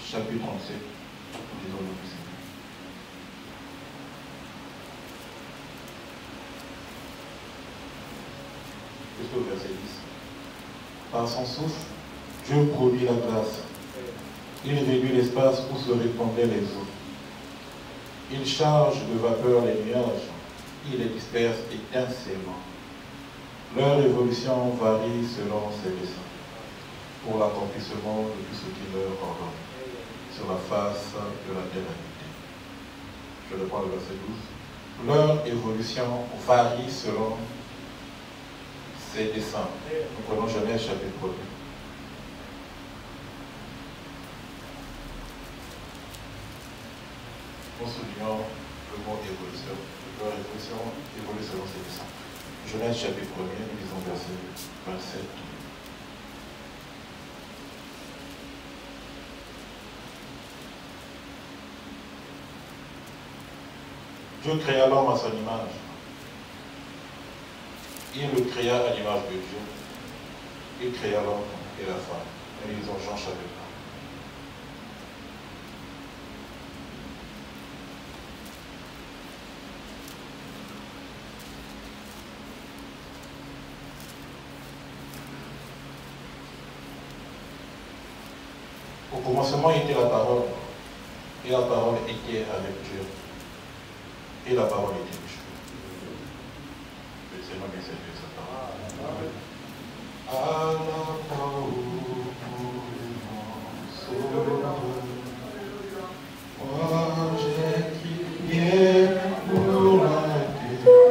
chapitre 37. Disons-le plus. Jusqu'au verset 10. Par son souffle, Dieu produit la glace. Il réduit l'espace où se répandaient les eaux. Il charge de vapeur les nuages. Il les disperse étincelement. Leur évolution varie selon ses desseins, pour l'accomplissement de tout ce qui leur ordonne, sur la face de la terre habitée. Je reprends le verset 12. Leur évolution varie selon ses desseins. Nous prenons Genèse chapitre 1. Nous soulignons le mot évolution. Leur évolution évolue selon ses desseins. Genèse chapitre 1, nous lisons verset 27. Dieu créa l'homme à son image. Il le créa à l'image de Dieu. Il créa l'homme et la femme. Nous lisons Jean chapitre 1. Au commencement était la parole, et la parole était avec Dieu, et la parole était Dieu. Le Seigneur bien servi sa parole. À la parole, moi j'ai crié pour la guérison.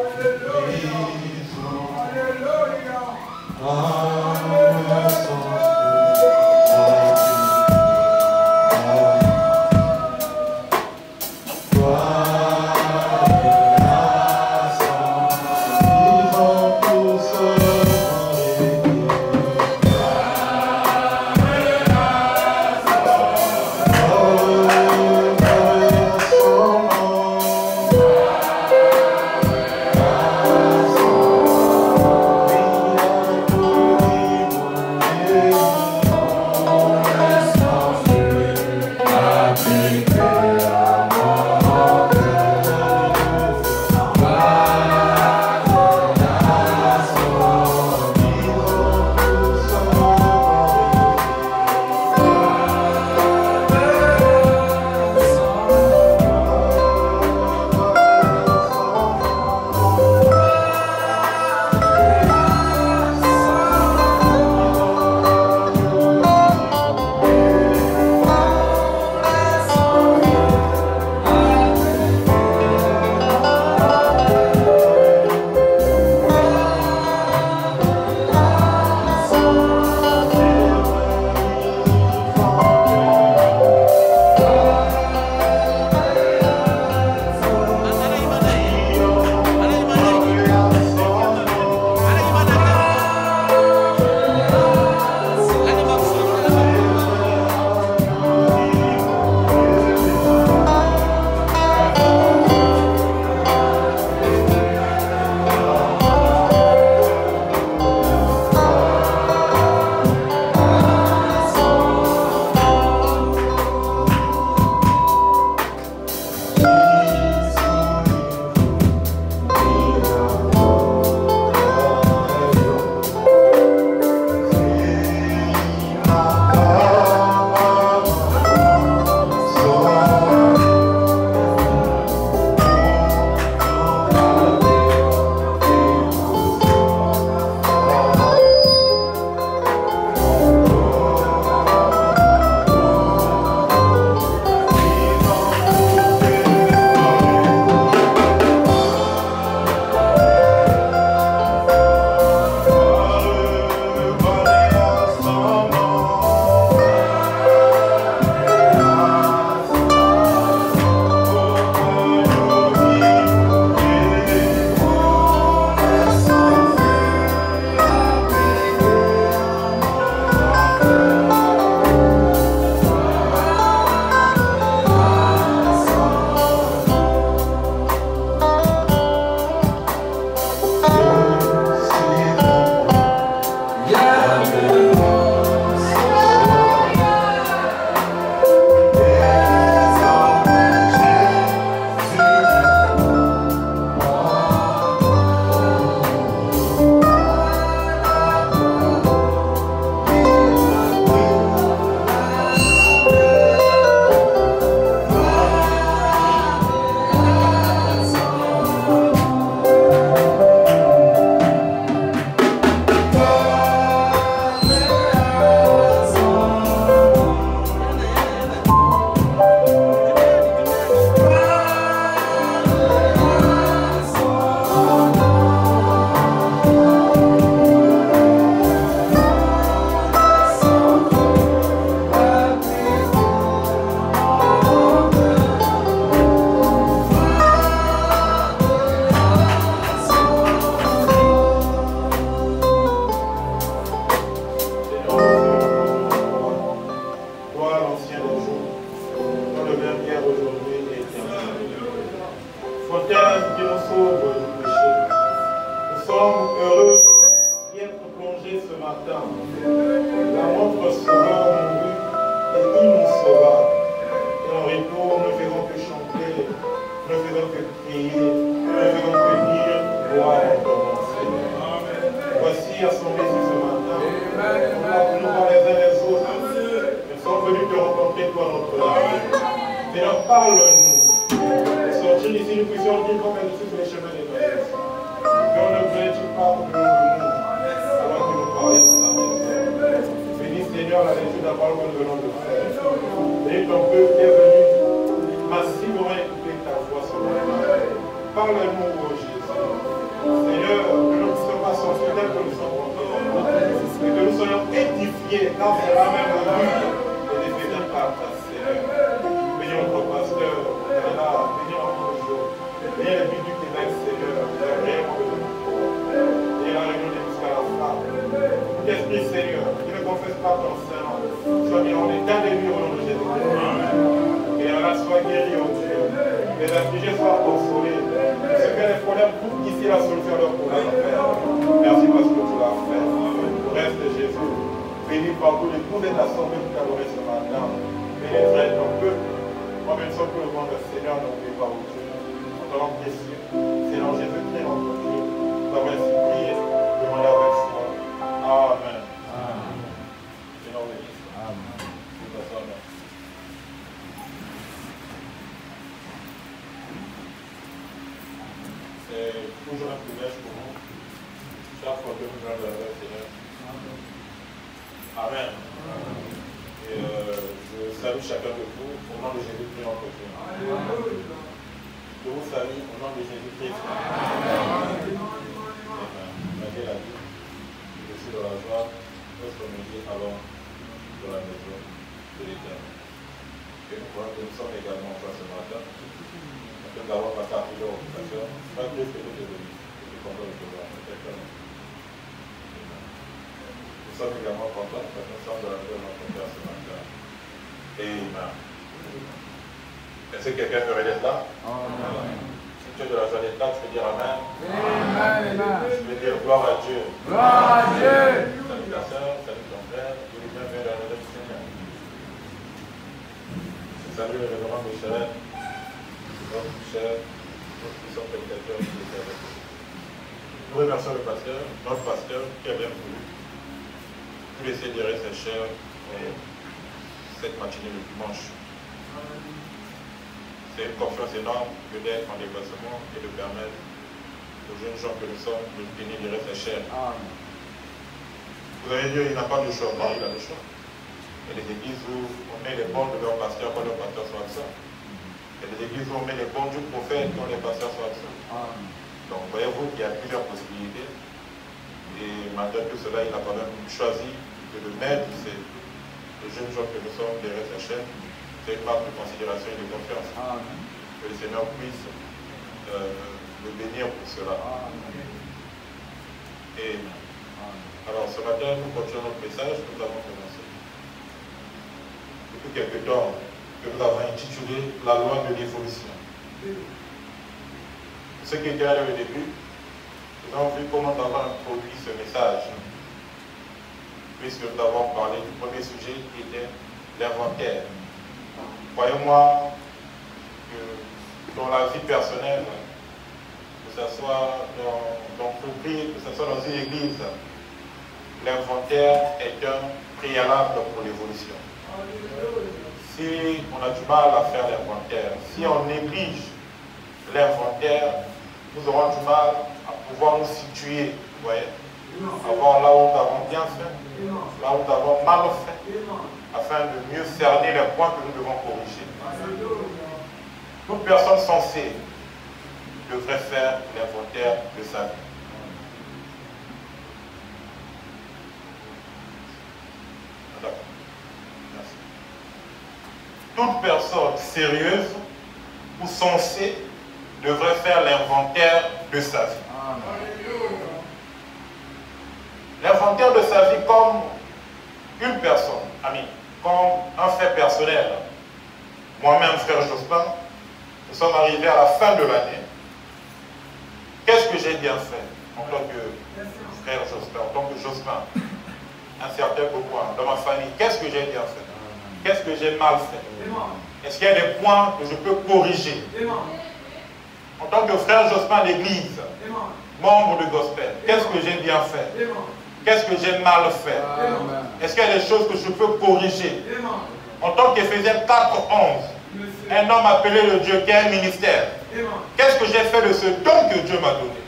si on dit qu'on est sur les chemins des mauvaises, qu'on ne brille pas au nom de nous, alors que nous parlions de sa maison. Bénis Seigneur la lecture de la parole que nous venons de faire. Et ton peuple est venu massivement écouter ta voix ce matin. Parle-nous, ô Jésus. Seigneur, que nous ne soyons pas sortis tel que nous sommes encore, et que nous soyons édifiés dans la même lutte et des faits par ta Seigneur. Bénis notre pasteur, bénis notre jour, bénis les buts du Québec, Seigneur, réellement de nous. Et la réunion jusqu'à la fin. Esprit Seigneur, qui ne confesse pas ton Saint-Nom, sois mis en état de lui au nom de Jésus. Et Allah soit guéri, ô Dieu. Les affligés soient consolés. Ce que les problèmes trouvent ici la solution à leurs problèmes. Merci parce que tu l'as fait. Le reste de Jésus, béni par tous les coups et l'assemblée que tu as adoré ce matin. Béni vrai ton peuple. Moi, même sans que le monde de Seigneur n'oublie pas, ô Dieu. En ton nom précieux, Seigneur Jésus-Christ, notre Dieu, nous avons ainsi prié, demandé avec foi. Amen. Amen. Seigneur bénisse. Amen. C'est toujours un privilège pour nous, chaque fois que nous allons vers le Seigneur. Amen. Et je salue chacun de vous au nom de Jésus-Christ en Dieu. Je vous salue au nom de Jésus-Christ. Amen. Malgré la vie, je suis dans la joie, notre midi allons dans la maison de l'Éternel. Et nous croyons que nous sommes également en joie ce matin. Nous avons passé à plusieurs occupations, pas plus que nous devons. Nous sommes contents de pouvoir faire. Nous sommes également contents parce que nous sommes dans la maison de notre Père ce matin. Amen. Est-ce que quelqu'un ferait d'être là? Amen. Si tu es de la joie d'être là, tu peux dire Amen. Amen. Tu peux dire gloire à Dieu. Gloire à Dieu. Salut ta soeur, salut ton frère, tous les bienvenus dans la maison du Seigneur. Salut le révérend Michel. Notre cher, nous qui sommes prédicateurs qui étaient avec nous. Nous remercions le pasteur, notre pasteur qui a bien voulu nous laisser dire ses chers cette matinée le dimanche. C'est une confiance énorme que d'être en déplacement et de permettre aux jeunes gens que nous sommes de tenir dire ses chers. Vous avez dit il n'a pas de choix, non, il a le choix. Il y a des églises où on met les bons de leur pasteur quand leur pasteur soit absent. Il y a des églises où on met les bons du prophète quand les pasteurs sont absents. Donc voyez-vous qu'il y a plusieurs possibilités. Et malgré tout cela, il a quand même choisi de le mettre, les jeunes gens que nous sommes derrière sa chaîne. C'est une marque de considération et de confiance. Que le Seigneur puisse le bénir pour cela. Et alors ce matin, nous continuons notre message, nous avons commencé. Depuis quelques temps, que nous avons intitulé la loi de l'évolution. Ce qui était là au début, nous avons vu comment nous avons introduit ce message, puisque nous avons parlé du premier sujet qui était l'inventaire. Croyez-moi que dans la vie personnelle, que ce soit dans l'entreprise, que ce soit dans une église, l'inventaire est un préalable pour l'évolution. Si on a du mal à faire l'inventaire, si on néglige l'inventaire, nous aurons du mal à pouvoir nous situer, vous voyez, avoir là où nous avons bien fait, là où nous avons mal fait, afin de mieux cerner les points que nous devons corriger. Toute personne censée devrait faire l'inventaire de sa vie. D'accord. Toute personne sérieuse ou censée devrait faire l'inventaire de sa vie. L'inventaire de sa vie comme une personne, ami, comme un fait personnel. Moi-même, frère Jospin, nous sommes arrivés à la fin de l'année. Qu'est-ce que j'ai bien fait en tant que frère Jospin, en tant que Jospin? Un certain pourquoi dans ma famille, qu'est-ce que j'ai bien fait? Qu'est-ce que j'ai mal fait? Est-ce qu'il y a des points que je peux corriger? En tant que frère Jospin d'église, membre de gospel, qu'est-ce que j'ai bien fait? Qu'est-ce que j'ai mal fait? Est-ce qu'il y a des choses que je peux corriger? En tant qu'Éphésiens 4:11, un homme appelé le Dieu qui a un ministère, Qu'est-ce que j'ai fait de ce don que Dieu m'a donné?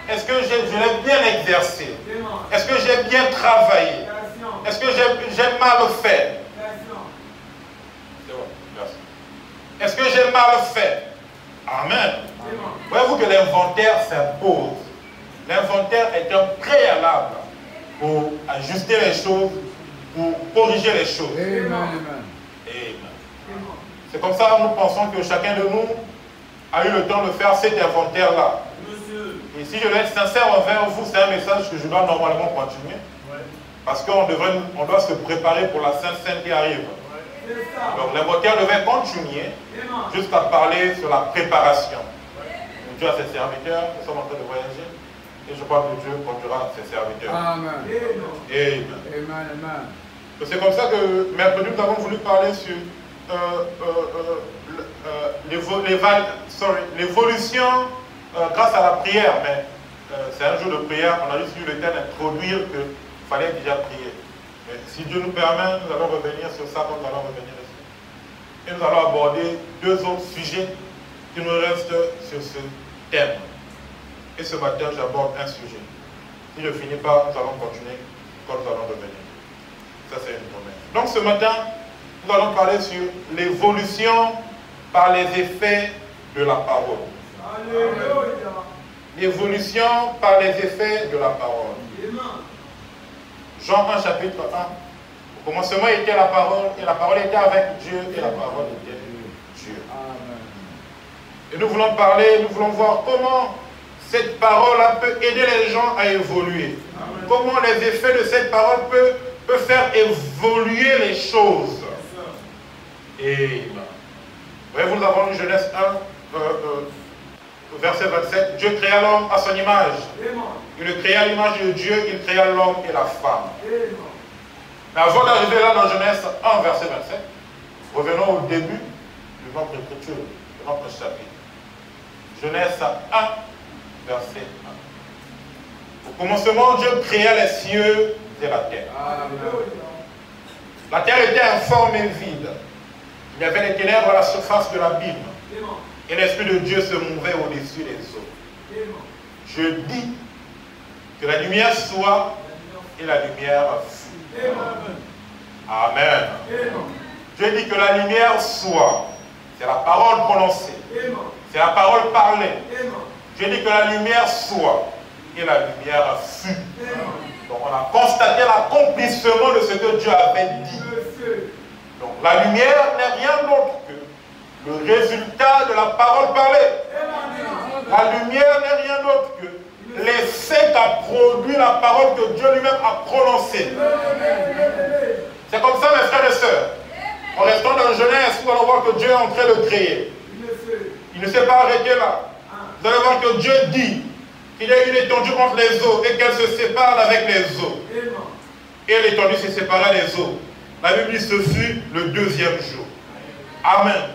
Est-ce que je l'ai bien exercé? Est-ce que j'ai bien travaillé? Est-ce que j'ai mal fait? C'est bon, merci. Est-ce que j'ai mal fait? Amen. Voyez-vous que l'inventaire s'impose. L'inventaire est un préalable pour ajuster les choses, pour corriger les choses. Amen. Amen. C'est comme ça que nous pensons que chacun de nous a eu le temps de faire cet inventaire-là. Et si je dois être sincère envers vous, c'est un message que je dois normalement continuer. Parce qu'on doit se préparer pour la Sainte Seine qui arrive. Donc l'inventaire devait continuer jusqu'à parler sur la préparation. Dieu a ses serviteurs, nous sommes en train de voyager. Et je crois que Dieu conduira ses serviteurs. Amen. Amen. C'est comme ça que mercredi nous avons voulu parler sur l'évolution grâce à la prière. Mais c'est un jour de prière, on a juste eu le temps d'introduire qu'il fallait déjà prier. Mais si Dieu nous permet, nous allons revenir sur ça quand nous allons revenir dessus. Et nous allons aborder deux autres sujets qui nous restent sur ce thème. Et ce matin, j'aborde un sujet. Si je ne finis pas, nous allons continuer quand nous allons revenir. Ça, c'est une promesse. Donc, ce matin, nous allons parler sur l'évolution par les effets de la parole. L'évolution par les effets de la parole. Jean 1, chapitre 1. Au commencement était la parole, et la parole était avec Dieu, et la parole était Dieu. Et nous voulons parler, nous voulons voir comment cette parole peut aider les gens à évoluer. Comment les effets de cette parole peuvent faire évoluer les choses. Et voyez, nous avons lu Genèse 1, verset 27. Dieu créa l'homme à son image. Il le créa à l'image de Dieu, il créa l'homme et la femme. Mais avant d'arriver là dans Genèse 1, verset 27, revenons au début de notre écriture, de notre chapitre. Genèse 1, verset 1. Au commencement, Dieu créa les cieux et la terre. La terre était informe et vide. Il y avait les ténèbres à la surface de l'abîme. Et l'Esprit de Dieu se mouvait au-dessus des eaux. Je dis que la lumière soit et la lumière fut. Amen. Dieu dit que la lumière soit. C'est la parole prononcée. C'est la parole parlée. Dieu dit que la lumière soit et la lumière fut. Donc on a constaté l'accomplissement de ce que Dieu avait dit. Donc la lumière n'est rien d'autre que le résultat de la parole parlée. La lumière n'est rien d'autre que l'effet qu'a produit la parole que Dieu lui-même a prononcée. C'est comme ça, mes frères et sœurs. En restant dans Genèse, nous allons voir que Dieu est en train de créer. Il ne s'est pas arrêté là. Vous allez voir que Dieu dit qu'il y a une étendue entre les eaux et qu'elle se sépare avec les eaux. Et l'étendue se sépara des eaux. La Bible dit ce fut le deuxième jour. Amen.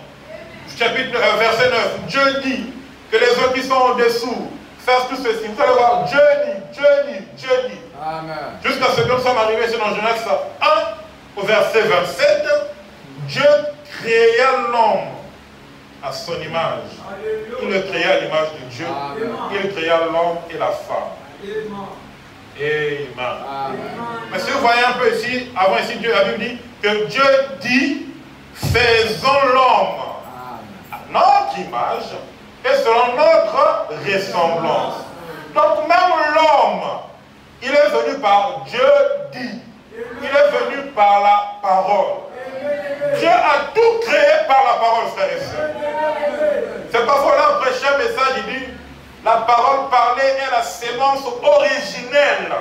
Chapitre verset 9. Dieu dit que les eaux qui sont en dessous fassent tout ceci. Vous allez voir, Dieu dit. Amen. Jusqu'à ce que nous sommes arrivés sur dans Genèse 1, au verset 27, Dieu créa l'homme à son image. Il le créa à l'image de Dieu. Il créa l'homme et la femme. Amen. Mais si vous voyez un peu ici, avant ici, la Bible dit que Dieu dit, faisons l'homme à notre image et selon notre ressemblance. Donc même l'homme, il est venu par Dieu dit. Il est venu par la parole. Dieu a tout créé par la parole, frères et sœurs. C'est parfois là, prêcher un message, il dit, la parole parlée est la sémence originelle.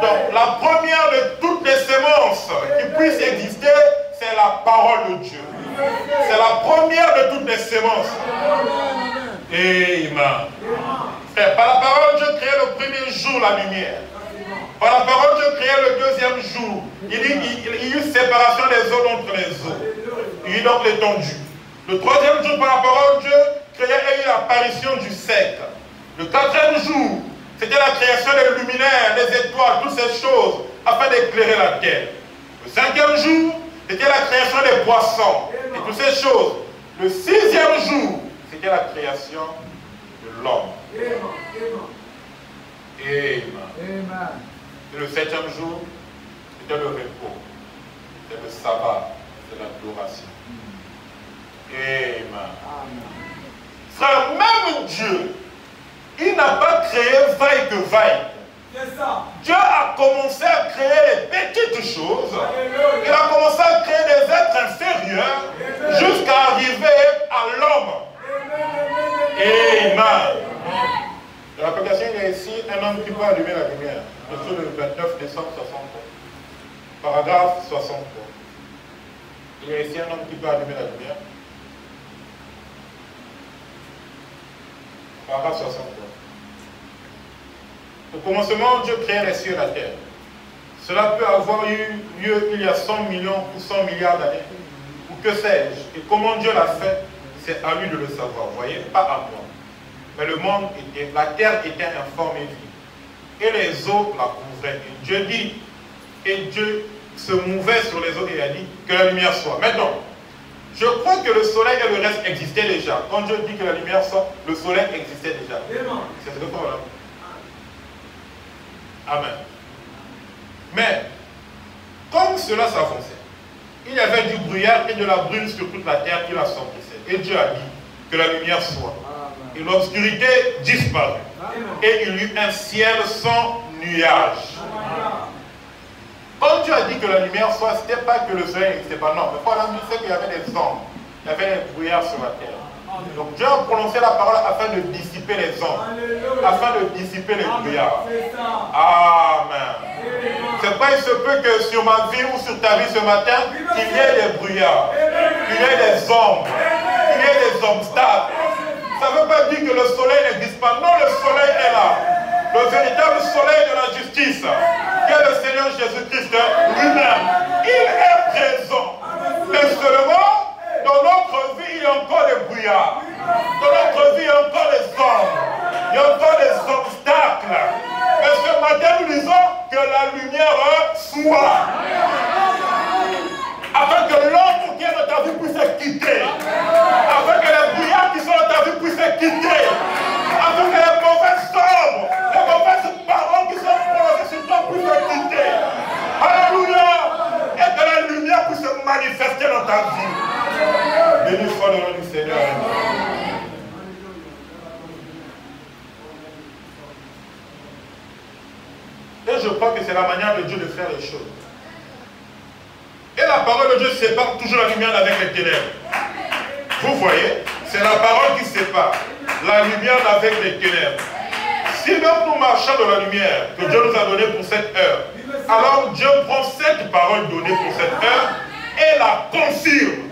Donc la première de toutes les sémences qui puissent exister, c'est la parole de Dieu. C'est la première de toutes les sémences. Amen. Et par la parole, Dieu créait le premier jour la lumière. Par la parole, Dieu créait le deuxième jour. Il dit qu'il y eut séparation des eaux entre les eaux. Il y eut donc l'étendue. Le troisième jour, par la parole, Dieu créait et eut l'apparition du sceptre. Le quatrième jour, c'était la création des luminaires, des étoiles, toutes ces choses, afin d'éclairer la terre. Le cinquième jour, c'était la création des poissons et toutes ces choses. Le sixième jour, c'était c'était la création de l'homme. Amen. Et le 7e jour, c'était le repos. C'était le sabbat, c'est l'adoration. Amen. Frère, même Dieu, il n'a pas créé vaille que vaille. Dieu a commencé à créer les petites choses. Il a commencé à créer des êtres inférieurs jusqu'à arriver à l'homme. Amen. Dans l'application, il y a ici un homme qui peut allumer la lumière. Sur le 29 décembre 63. Paragraphe 63. Il y a ici un homme qui peut allumer la lumière. Paragraphe 63. Au commencement, Dieu créait les cieux et la terre. Cela peut avoir eu lieu il y a 100 millions ou 100 milliards d'années. Ou que sais-je. Et comment Dieu l'a fait, c'est à lui de le savoir. Vous voyez, pas à moi. Mais le monde était, la terre était informe et vide. Et les eaux la couvraient. Et Dieu dit, et Dieu se mouvait sur les eaux et a dit que la lumière soit. Maintenant, je crois que le soleil et le reste existaient déjà. Quand Dieu dit que la lumière soit, le soleil existait déjà. C'est ce que voilà. Amen. Mais, comme cela s'avançait, il y avait du brouillard et de la brume sur toute la terre qui l'assombrissait. Et Dieu a dit que la lumière soit. Et l'obscurité disparut. Et il y eut un ciel sans nuage. Quand Dieu a dit que la lumière soit, ce n'était pas que le soleil n'existait pas. Non, mais voilà, Dieu sait qu'il y avait des ombres. Il y avait des brouillards sur la terre. Donc Dieu a prononcé la parole afin de dissiper les ombres. Afin de dissiper les brouillards. Amen. C'est pas il se peut que sur ma vie ou sur ta vie ce matin, qu'il y ait des brouillards, qu'il y ait des ombres, qu'il y ait des obstacles. Ça ne veut pas dire que le soleil n'existe pas. Non, le soleil est là. Le véritable soleil de la justice, qui est le Seigneur Jésus-Christ lui-même. Il est présent. Mais seulement, dans notre vie, il y a encore des brouillards. Dans notre vie, il y a encore des ombres. Il y a encore des obstacles. Mais ce matin, nous disons que la lumière soit. Afin que l'ombre qui est dans ta vie puisse se quitter. Afin que les brouillards qui sont dans ta vie puissent se quitter. Afin que les mauvaises ombres, les mauvaises paroles qui sont prononcées sur toi puissent se quitter. Alléluia. Et que la lumière puisse se manifester dans ta vie. Béni soit le nom du Seigneur. Et je crois que c'est la manière de Dieu de faire les choses. Et la parole de Dieu sépare toujours la lumière avec les ténèbres. Vous voyez, c'est la parole qui sépare la lumière avec les ténèbres. Si donc nous marchons dans la lumière que Dieu nous a donnée pour cette heure, alors Dieu prend cette parole donnée pour cette heure et la confirme.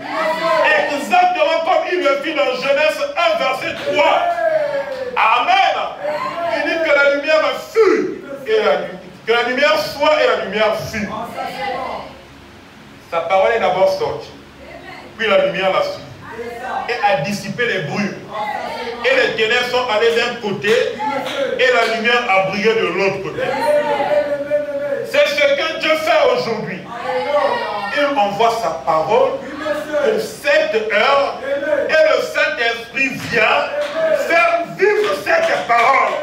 Exactement comme il le fit dans Genèse 1, verset 3. Amen. Il dit que la lumière fut et que la lumière soit et la lumière fut. Sa parole est d'abord sortie. Puis la lumière l'a suivi. Et a dissipé les brumes. Et les ténèbres sont allées d'un côté et la lumière a brillé de l'autre côté. C'est ce que Dieu fait aujourd'hui. Il envoie sa parole pour cette heure et le Saint-Esprit vient faire vivre cette parole.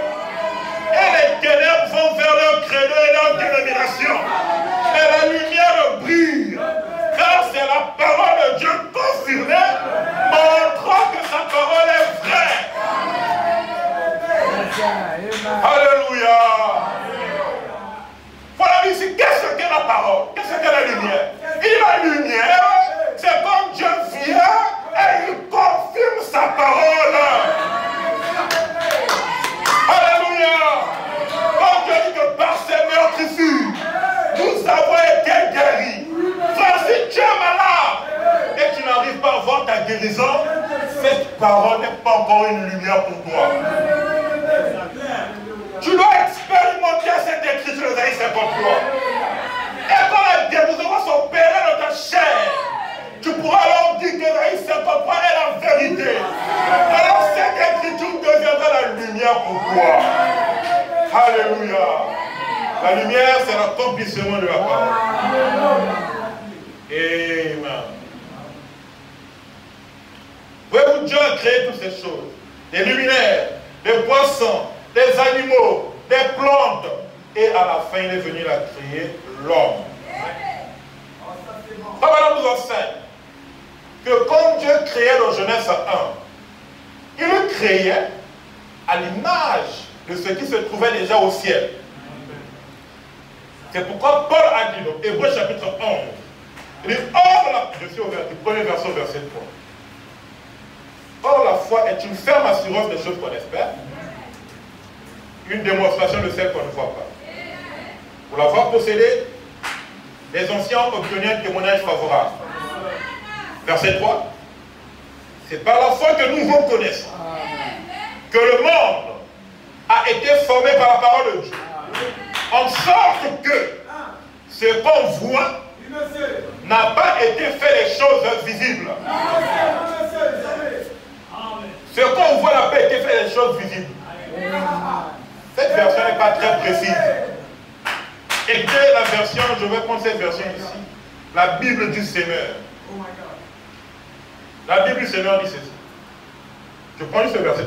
Et les ténèbres vont vers leur credo et leur dénomination. Et la lumière brille. Car c'est la parole de Dieu confirmée, montrant que sa parole est vraie. Alléluia. Voilà ici, qu'est-ce que la parole? Qu'est-ce que la lumière? Et la lumière, c'est comme Dieu vient et il confirme sa parole. Alléluia. Quand Dieu dit que par ses meurtrissures, nous avons été guéris. Frère, si tu es malade et tu n'arrives pas à voir ta guérison, cette parole n'est pas encore une lumière pour toi. Tu dois expérimenter cette écriture de Isaïe 53. Et quand la guérison va s'opérer dans ta chair, tu pourras alors dire que Isaïe 53 est la vérité. Alors cette écriture deviendra la lumière pour toi. Alléluia. La lumière, c'est l'accomplissement de la parole. Amen. Pouvez-vous où Dieu a créé toutes ces choses, des luminaires, des poissons, des animaux, des plantes, et à la fin, il est venu la créer l'homme. Ça va nous enseigne que quand Dieu créait dans Genèse 1, il le créait à l'image de ce qui se trouvait déjà au ciel. C'est pourquoi Paul a dit dans Hébreux chapitre 11, il dit, je suis au premier verset au verset 3. Or, la foi est une ferme assurance des choses qu'on espère, une démonstration de celles qu'on ne voit pas. Pour l'avoir possédé, les anciens ont obtenu un témoignage favorable. Verset 3. C'est par la foi que nous reconnaissons que le monde a été formé par la parole de Dieu. En sorte que ce qu'on voit n'a pas été fait des choses visibles. Ce qu'on voit n'a pas été fait des choses visibles. Cette version n'est pas très précise. Écoutez la version, je vais prendre cette version ici. La Bible du Seigneur. La Bible du Seigneur dit ceci. Je prends juste ce verset.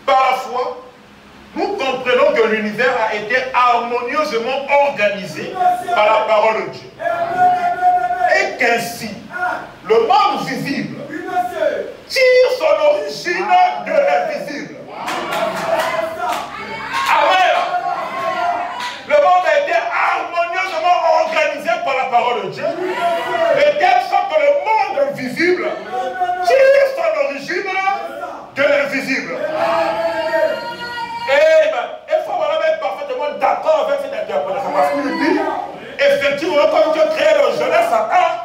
Par la foi, nous comprenons que l'univers a été harmonieusement organisé par la parole de Dieu. Et qu'ainsi, le monde visible tire son origine de l'invisible. Amen. Le monde a été harmonieusement organisé par la parole de Dieu. De telle sorte que le monde visible tire son origine de l'invisible. Et il faut vraiment être parfaitement d'accord avec cette interprétation. Parce qu'il dit, effectivement, comme Dieu créait le Genèse à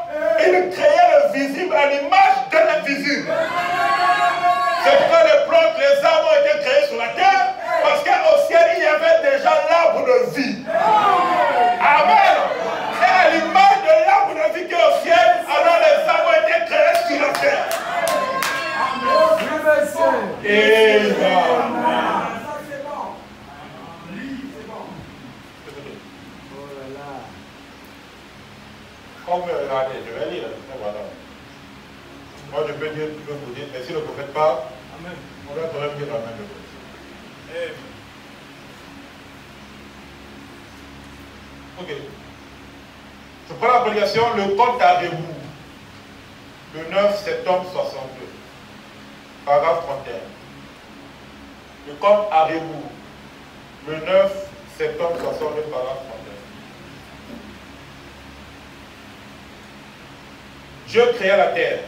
1, il créait le visible à l'image de l'invisible. C'est pourquoi les plantes, les arbres ont été créés sur la terre, parce qu'au ciel, il y avait déjà l'arbre de vie. Amen. Et à l'image de l'arbre de vie qui est au ciel, alors les arbres ont été créés sur la terre. Amen. Comme regardez, je vais lire, voilà. Moi je peux dire, je peux vous dire, mais si le prophète parle, on doit quand même dire la même chose. Ok. Je prends la prédication, le compte à rebours, le 9 septembre 62, paragraphe 31. Le compte à rebours, le 9 septembre 62, paragraphe 31. Dieu créa la terre.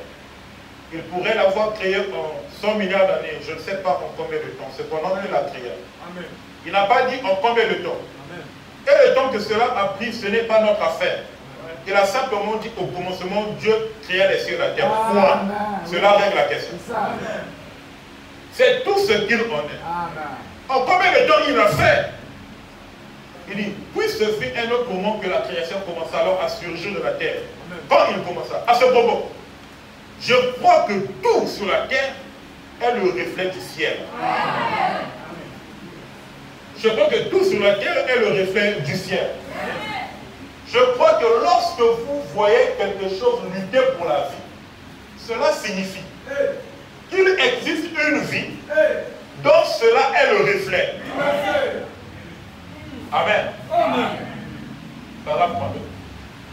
Il pourrait l'avoir créée en 100 milliards d'années. Je ne sais pas en combien de temps. Cependant, il l'a créée. Amen. Il n'a pas dit en combien de temps. Amen. Et le temps que cela a pris, ce n'est pas notre affaire. Amen. Il a simplement dit au commencement, Dieu créa les cieux et la terre. Point. Cela règle la question. C'est tout ce qu'il en est. Amen. En combien de temps il l'a fait? Il dit, puis ce fut un autre moment que la création commença alors à surgir de la terre. Amen. Quand il commença, à ce propos, je crois que tout sur la terre est le reflet du ciel. Amen. Je crois que tout sur la terre est le reflet du ciel. Amen. Je crois que lorsque vous voyez quelque chose lutter pour la vie, cela signifie qu'il existe une vie dont cela est le reflet. Amen. Amen.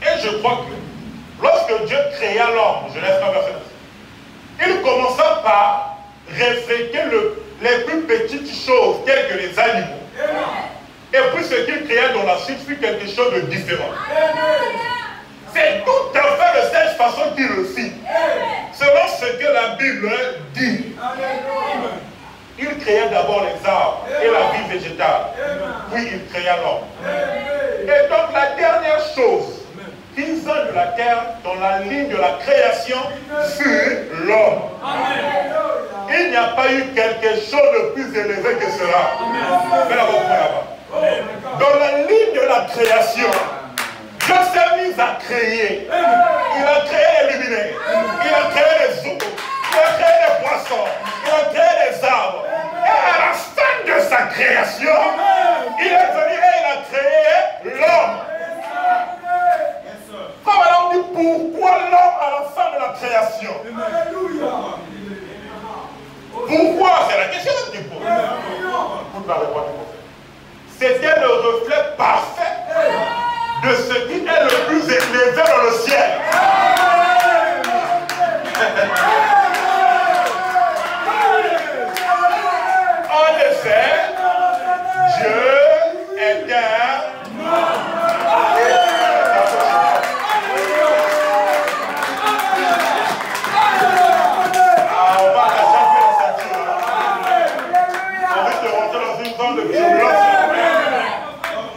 Et je crois que lorsque Dieu créa l'homme, Genèse 1, verset 9, il commença par refléter les plus petites choses, telles que les animaux. Et puis ce qu'il créa dans la suite fut quelque chose de différent. C'est tout à fait de cette façon qu'il le fit. Selon ce que la Bible dit. Il créa d'abord les arbres et la vie végétale. Puis il créa l'homme. Et donc la dernière chose qui vint de la terre dans la ligne de la création fut l'homme. Il n'y a pas eu quelque chose de plus élevé que cela. Dans la ligne de la création, Dieu s'est mis à créer. Il a créé les luminaires. Il a créé les eaux. Il a créé les poissons. Il a créé les arbres. Et à la fin de sa création, il est venu et il a créé l'homme. Comme on dit, pourquoi l'homme à la fin de la création? Pourquoi? C'est la question que tu poses. Vous ne répondre du prophète. C'était le reflet parfait de ce qui est le plus élevé dans le ciel. En effet, Dieu est un on va attraper la ceinture. On risque de rentrer dans une zone de violence.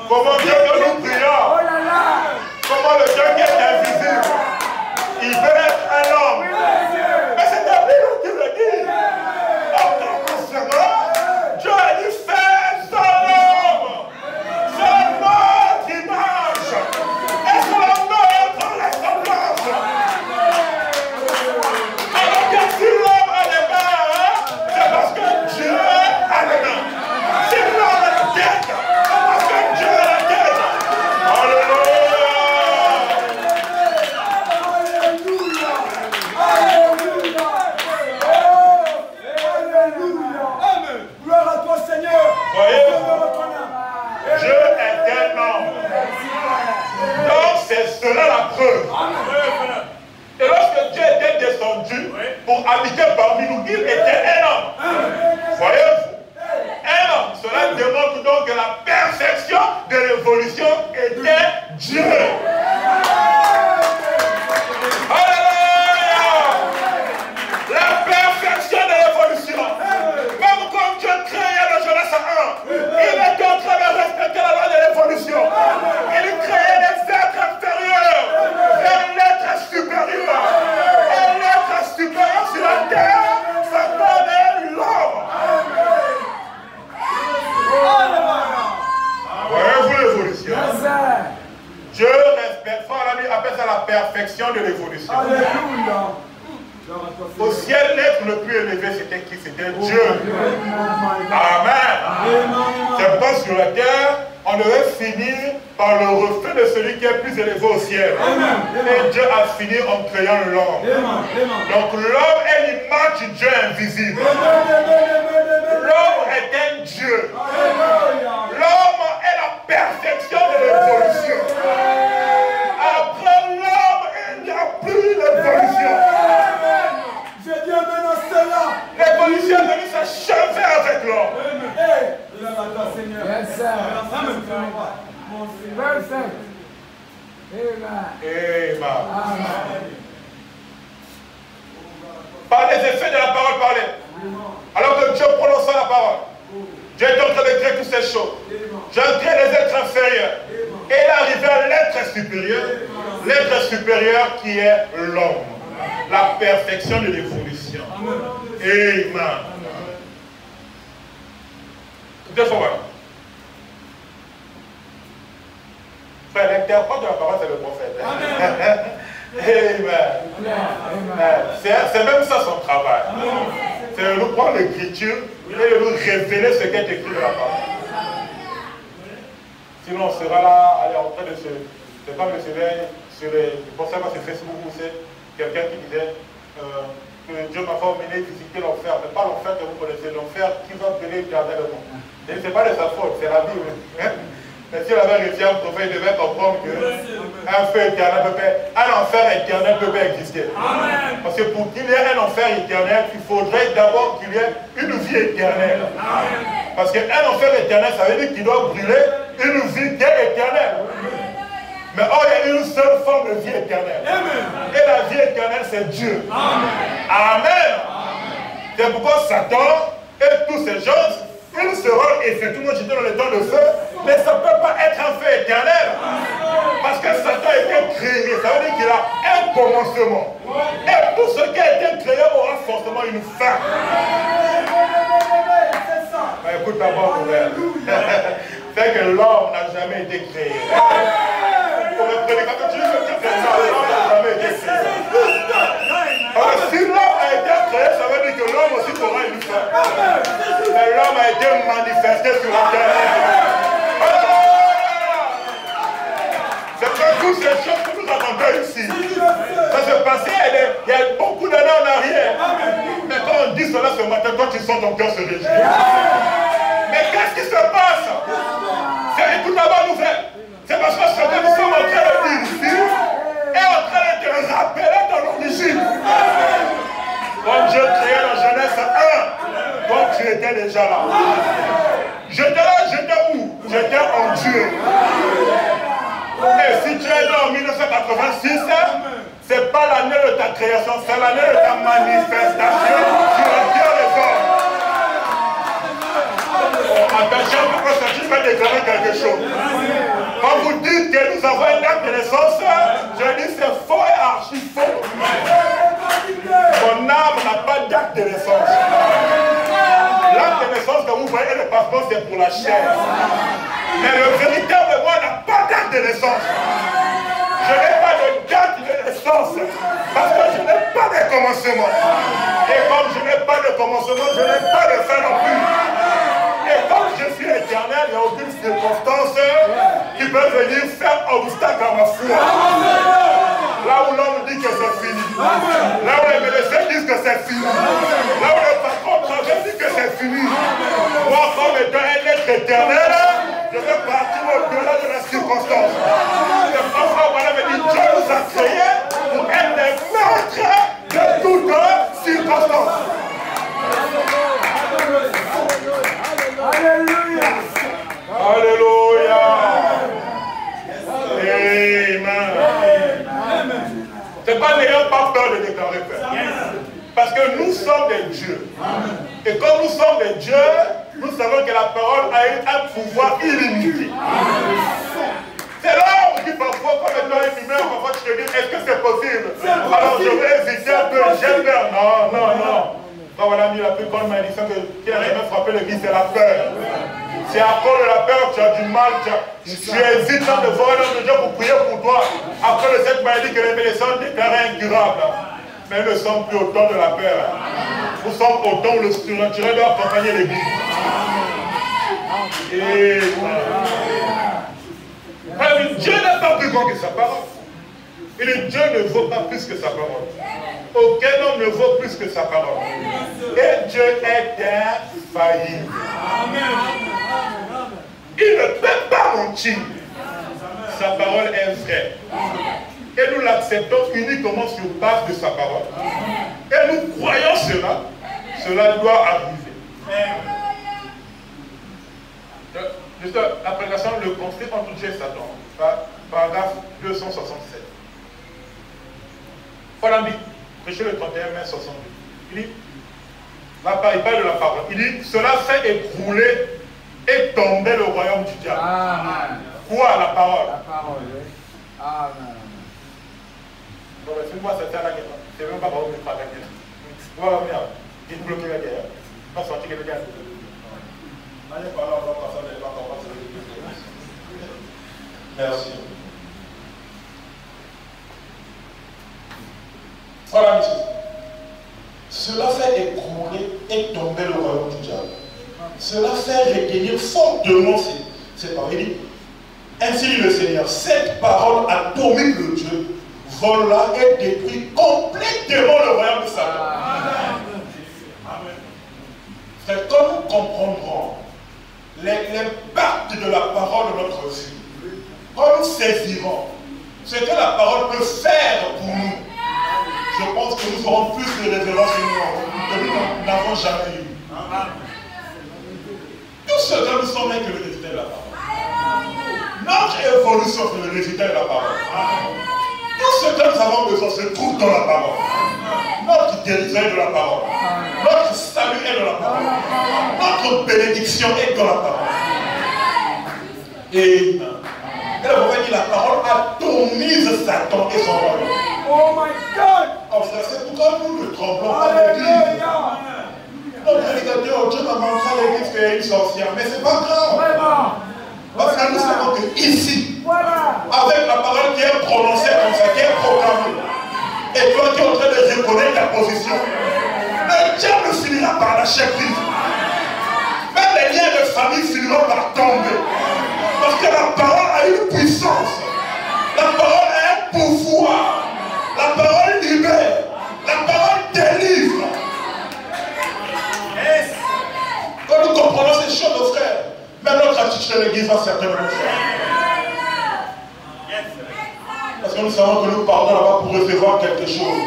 Comment Dieu que nous prions? Comment le Dieu qui est invisible, il veut être un homme. Mais c'est la Bible qui le dit. En tant que Seigneur, Dieu a dit fais son homme. C'est notre image. Et c'est la notre ressemblance. Alors que si l'homme a les mains, c'est parce que Dieu a les mains. Si l'homme a la tête, c'est parce que Dieu a la tête. Alléluia. Dieu est un homme. Donc c'est cela la preuve. Et lorsque Dieu était descendu pour habiter parmi nous, il était un homme. Voyez-vous? Un homme. Cela démontre donc que la perfection de l'évolution était Dieu. Alléluia! La perfection de l'évolution. Même comme Dieu créait le Genèse 1, il était en train de respecter la loi de l'évolution. Il créait des êtres inférieurs vers l'être supérieur. Et l'être supérieur sur la terre, s'appelle l'homme. Voyez-vous l'évolution? Dieu respecte, appelle ça la perfection de l'évolution. Au ciel, l'être le plus élevé, c'était qui? C'était Dieu. Amen. C'est pas sur la terre, on devait finir par le reflet de celui qui est plus élevé au ciel. Et Dieu a fini en créant l'homme. Donc l'homme est l'image du Dieu invisible. L'homme est un Dieu. L'homme est la perfection de l'évolution. Après l'homme, il n'y a plus d'évolution. L'évolution est venue s'achever avec l'homme. Par les effets de la parole parlée. Alors que Dieu prononçait la parole, Dieu est en train de créer toutes ces choses. Dieu crée les êtres inférieurs. Et il est arrivé à l'être supérieur. L'être supérieur qui est l'homme. La perfection de l'évolution. Amen. Deux fois. Frère, l'interprète de la parole, c'est le prophète. Amen. C'est même ça son travail. C'est de nous prendre l'écriture et de nous révéler ce qui est écrit de la parole. Sinon, on sera là, allez, en train de se... C'est comme sur les... Je pensais pas sur Facebook où c'est quelqu'un qui disait que Dieu m'a fait emmener visiter l'enfer. Mais pas l'enfer que vous connaissez, l'enfer qui va brûler éternellement. Et ce n'est pas de sa faute, c'est la Bible. Mais s'il avait réussi à me trouver, il devait comprendre qu'un feu éternel peut pas, un enfer éternel peut pas exister. Amen. Parce que pour qu'il y ait un enfer éternel, il faudrait d'abord qu'il y ait une vie éternelle. Amen. Parce qu'un enfer éternel, ça veut dire qu'il doit brûler une vie qui est éternelle. Mais or, il y a une seule forme de vie éternelle. Amen. Et la vie éternelle, c'est Dieu. Amen. Amen. C'est pourquoi Satan et tous ces gens, ils seront effectivement jetés dans le temps de feu, mais ça ne peut pas être un feu éternel. Parce que Satan a été créé, ça veut dire qu'il a un commencement. Et tout ce qui a été créé aura forcément une fin. Mais écoute d'abord, mon frère. C'est que l'homme n'a jamais été créé. Pour le prédicateur, tu dis que l'homme n'a jamais été créé. Alors, si l'homme a été créé, ça veut dire que l'homme aussi aura une fin. Mais l'homme a été manifesté sur la terre. C'est que toutes ces choses que nous entendons ici, ça s'est passé il y a beaucoup d'années en arrière. Mais quand on dit cela ce matin, toi tu sens bénédiction, ton cœur se réjouit. Mais qu'est-ce qui se passe? Écoute la bonne nouvelle. C'est parce que ce que nous sommes en train de dire ici est en train de te rappeler ton origine. Quand Dieu créait la Genèse 1, toi tu étais déjà là. J'étais là, j'étais où? J'étais en Dieu. Et si tu es là en 1986, c'est pas l'année de ta création, c'est l'année de ta manifestation sur la terre des hommes. Attention, pourquoi ça tu vas déclarer quelque chose? Quand vous dites que nous avons un acte de naissance, je dis c'est faux et archi faux. Mon âme n'a pas d'acte de naissance. L'acte de naissance que vous voyez, le passeport, c'est pour la chair. Mais le véritable moi n'a pas d'acte de naissance. Je n'ai pas de date de naissance. Parce que je n'ai pas de commencement. Et comme je n'ai pas de commencement, je n'ai pas de fin non plus. Et comme je suis éternel, il n'y a aucune circonstance qui peut venir faire obstacle à ma foi. Là où l'homme dit que c'est fini. Là où les médecins disent que c'est fini. Là où le patron travaille dit que c'est fini. Moi, comme étant un être éternel, je vais partir au-delà de la circonstance. C'est pourquoi voilà me dit Dieu nous a créés pour être des maîtres de toutes circonstances. Alléluia. Alléluia. Amen. C'est pas n'ayant pas peur de déclarer peur. Parce que nous sommes des dieux. Et comme nous sommes des dieux, nous savons que la parole a un pouvoir illimité. C'est là où on dit parfois, comme étant un humain, parfois tu te dis, est-ce que c'est possible? Alors je vais hésiter un peu, j'ai peur. Non. Quand on a mis la plus grande malédiction qui n'a jamais frappé le vie, c'est la peur. C'est à cause de la peur que tu as du mal, tu hésites de voir un homme de Dieu pour prier pour toi. Après de cette maladie que les médecins déclarent incurable. Mais nous ne sommes plus au temps de la peur. Nous sommes au temps où le surnaturel doit accompagner l'église. Et Dieu n'est pas plus grand que sa parole. Et Dieu ne vaut pas plus que sa parole. Aucun homme ne vaut plus que sa parole. Et Dieu est infaillible. Il ne peut pas mentir. Sa parole est vraie. Et nous l'acceptons uniquement sur base de sa parole. Et nous croyons cela. Cela doit arriver. Juste la prédication, le conflit entre Dieu et Satan. Paragraphe 267. Paul a dit, prêchez le 31 mai 62. Il dit, il parle de la parole. Il dit, cela fait écrouler et tomber le royaume du diable. Amen. Quoi, la parole? La parole, oui. Amen. Donc, si moi, c'était la guerre, c'est même pas par où je parle de la guerre. Voilà, bien. Il bloque la guerre. On a senti que le gars. Merci. Voilà, monsieur. Cela fait écrouler et tomber le royaume du diable. Cela fait retenir fortement ces paroles. Il dit, ainsi dit le Seigneur, cette parole atomique de Dieu vola et détruit complètement le royaume de Satan. C'est comme nous comprendrons l'impact de la parole de notre vie. Quand nous saisirons ce que la parole peut faire pour nous, je pense que nous aurons plus de révélations que nous n'avons jamais eu. Tout ce que nous sommes est que le résultat de la parole. Notre évolution, c'est le résultat de la parole. Tout ce que nous avons besoin se trouve dans la parole. Notre guérison est de la parole. Notre salut est de la parole. Notre bénédiction est dans la parole. Et là, vous voyez, la parole atomise Satan et son royaume. Oh my God! C'est pourquoi nous ne tremblons pas l'église. Notre prédicateur, Dieu m'a montré à l'église qu'il y a une sorcière, mais c'est pas grave. Parce que nous savons que ici, avec la parole qui est prononcée comme ça, qui est proclamée, et toi qui es en train de reconnaître ta position, le diable finira par lâcher prise. Même les liens de famille finiront par tomber. Parce que la parole a une puissance. La parole a un pouvoir. La parole libère. La parole délivre. ces choses, frère. Mais notre attitude de l'église va certainement changer. Parce que nous savons que nous partons là-bas pour recevoir quelque chose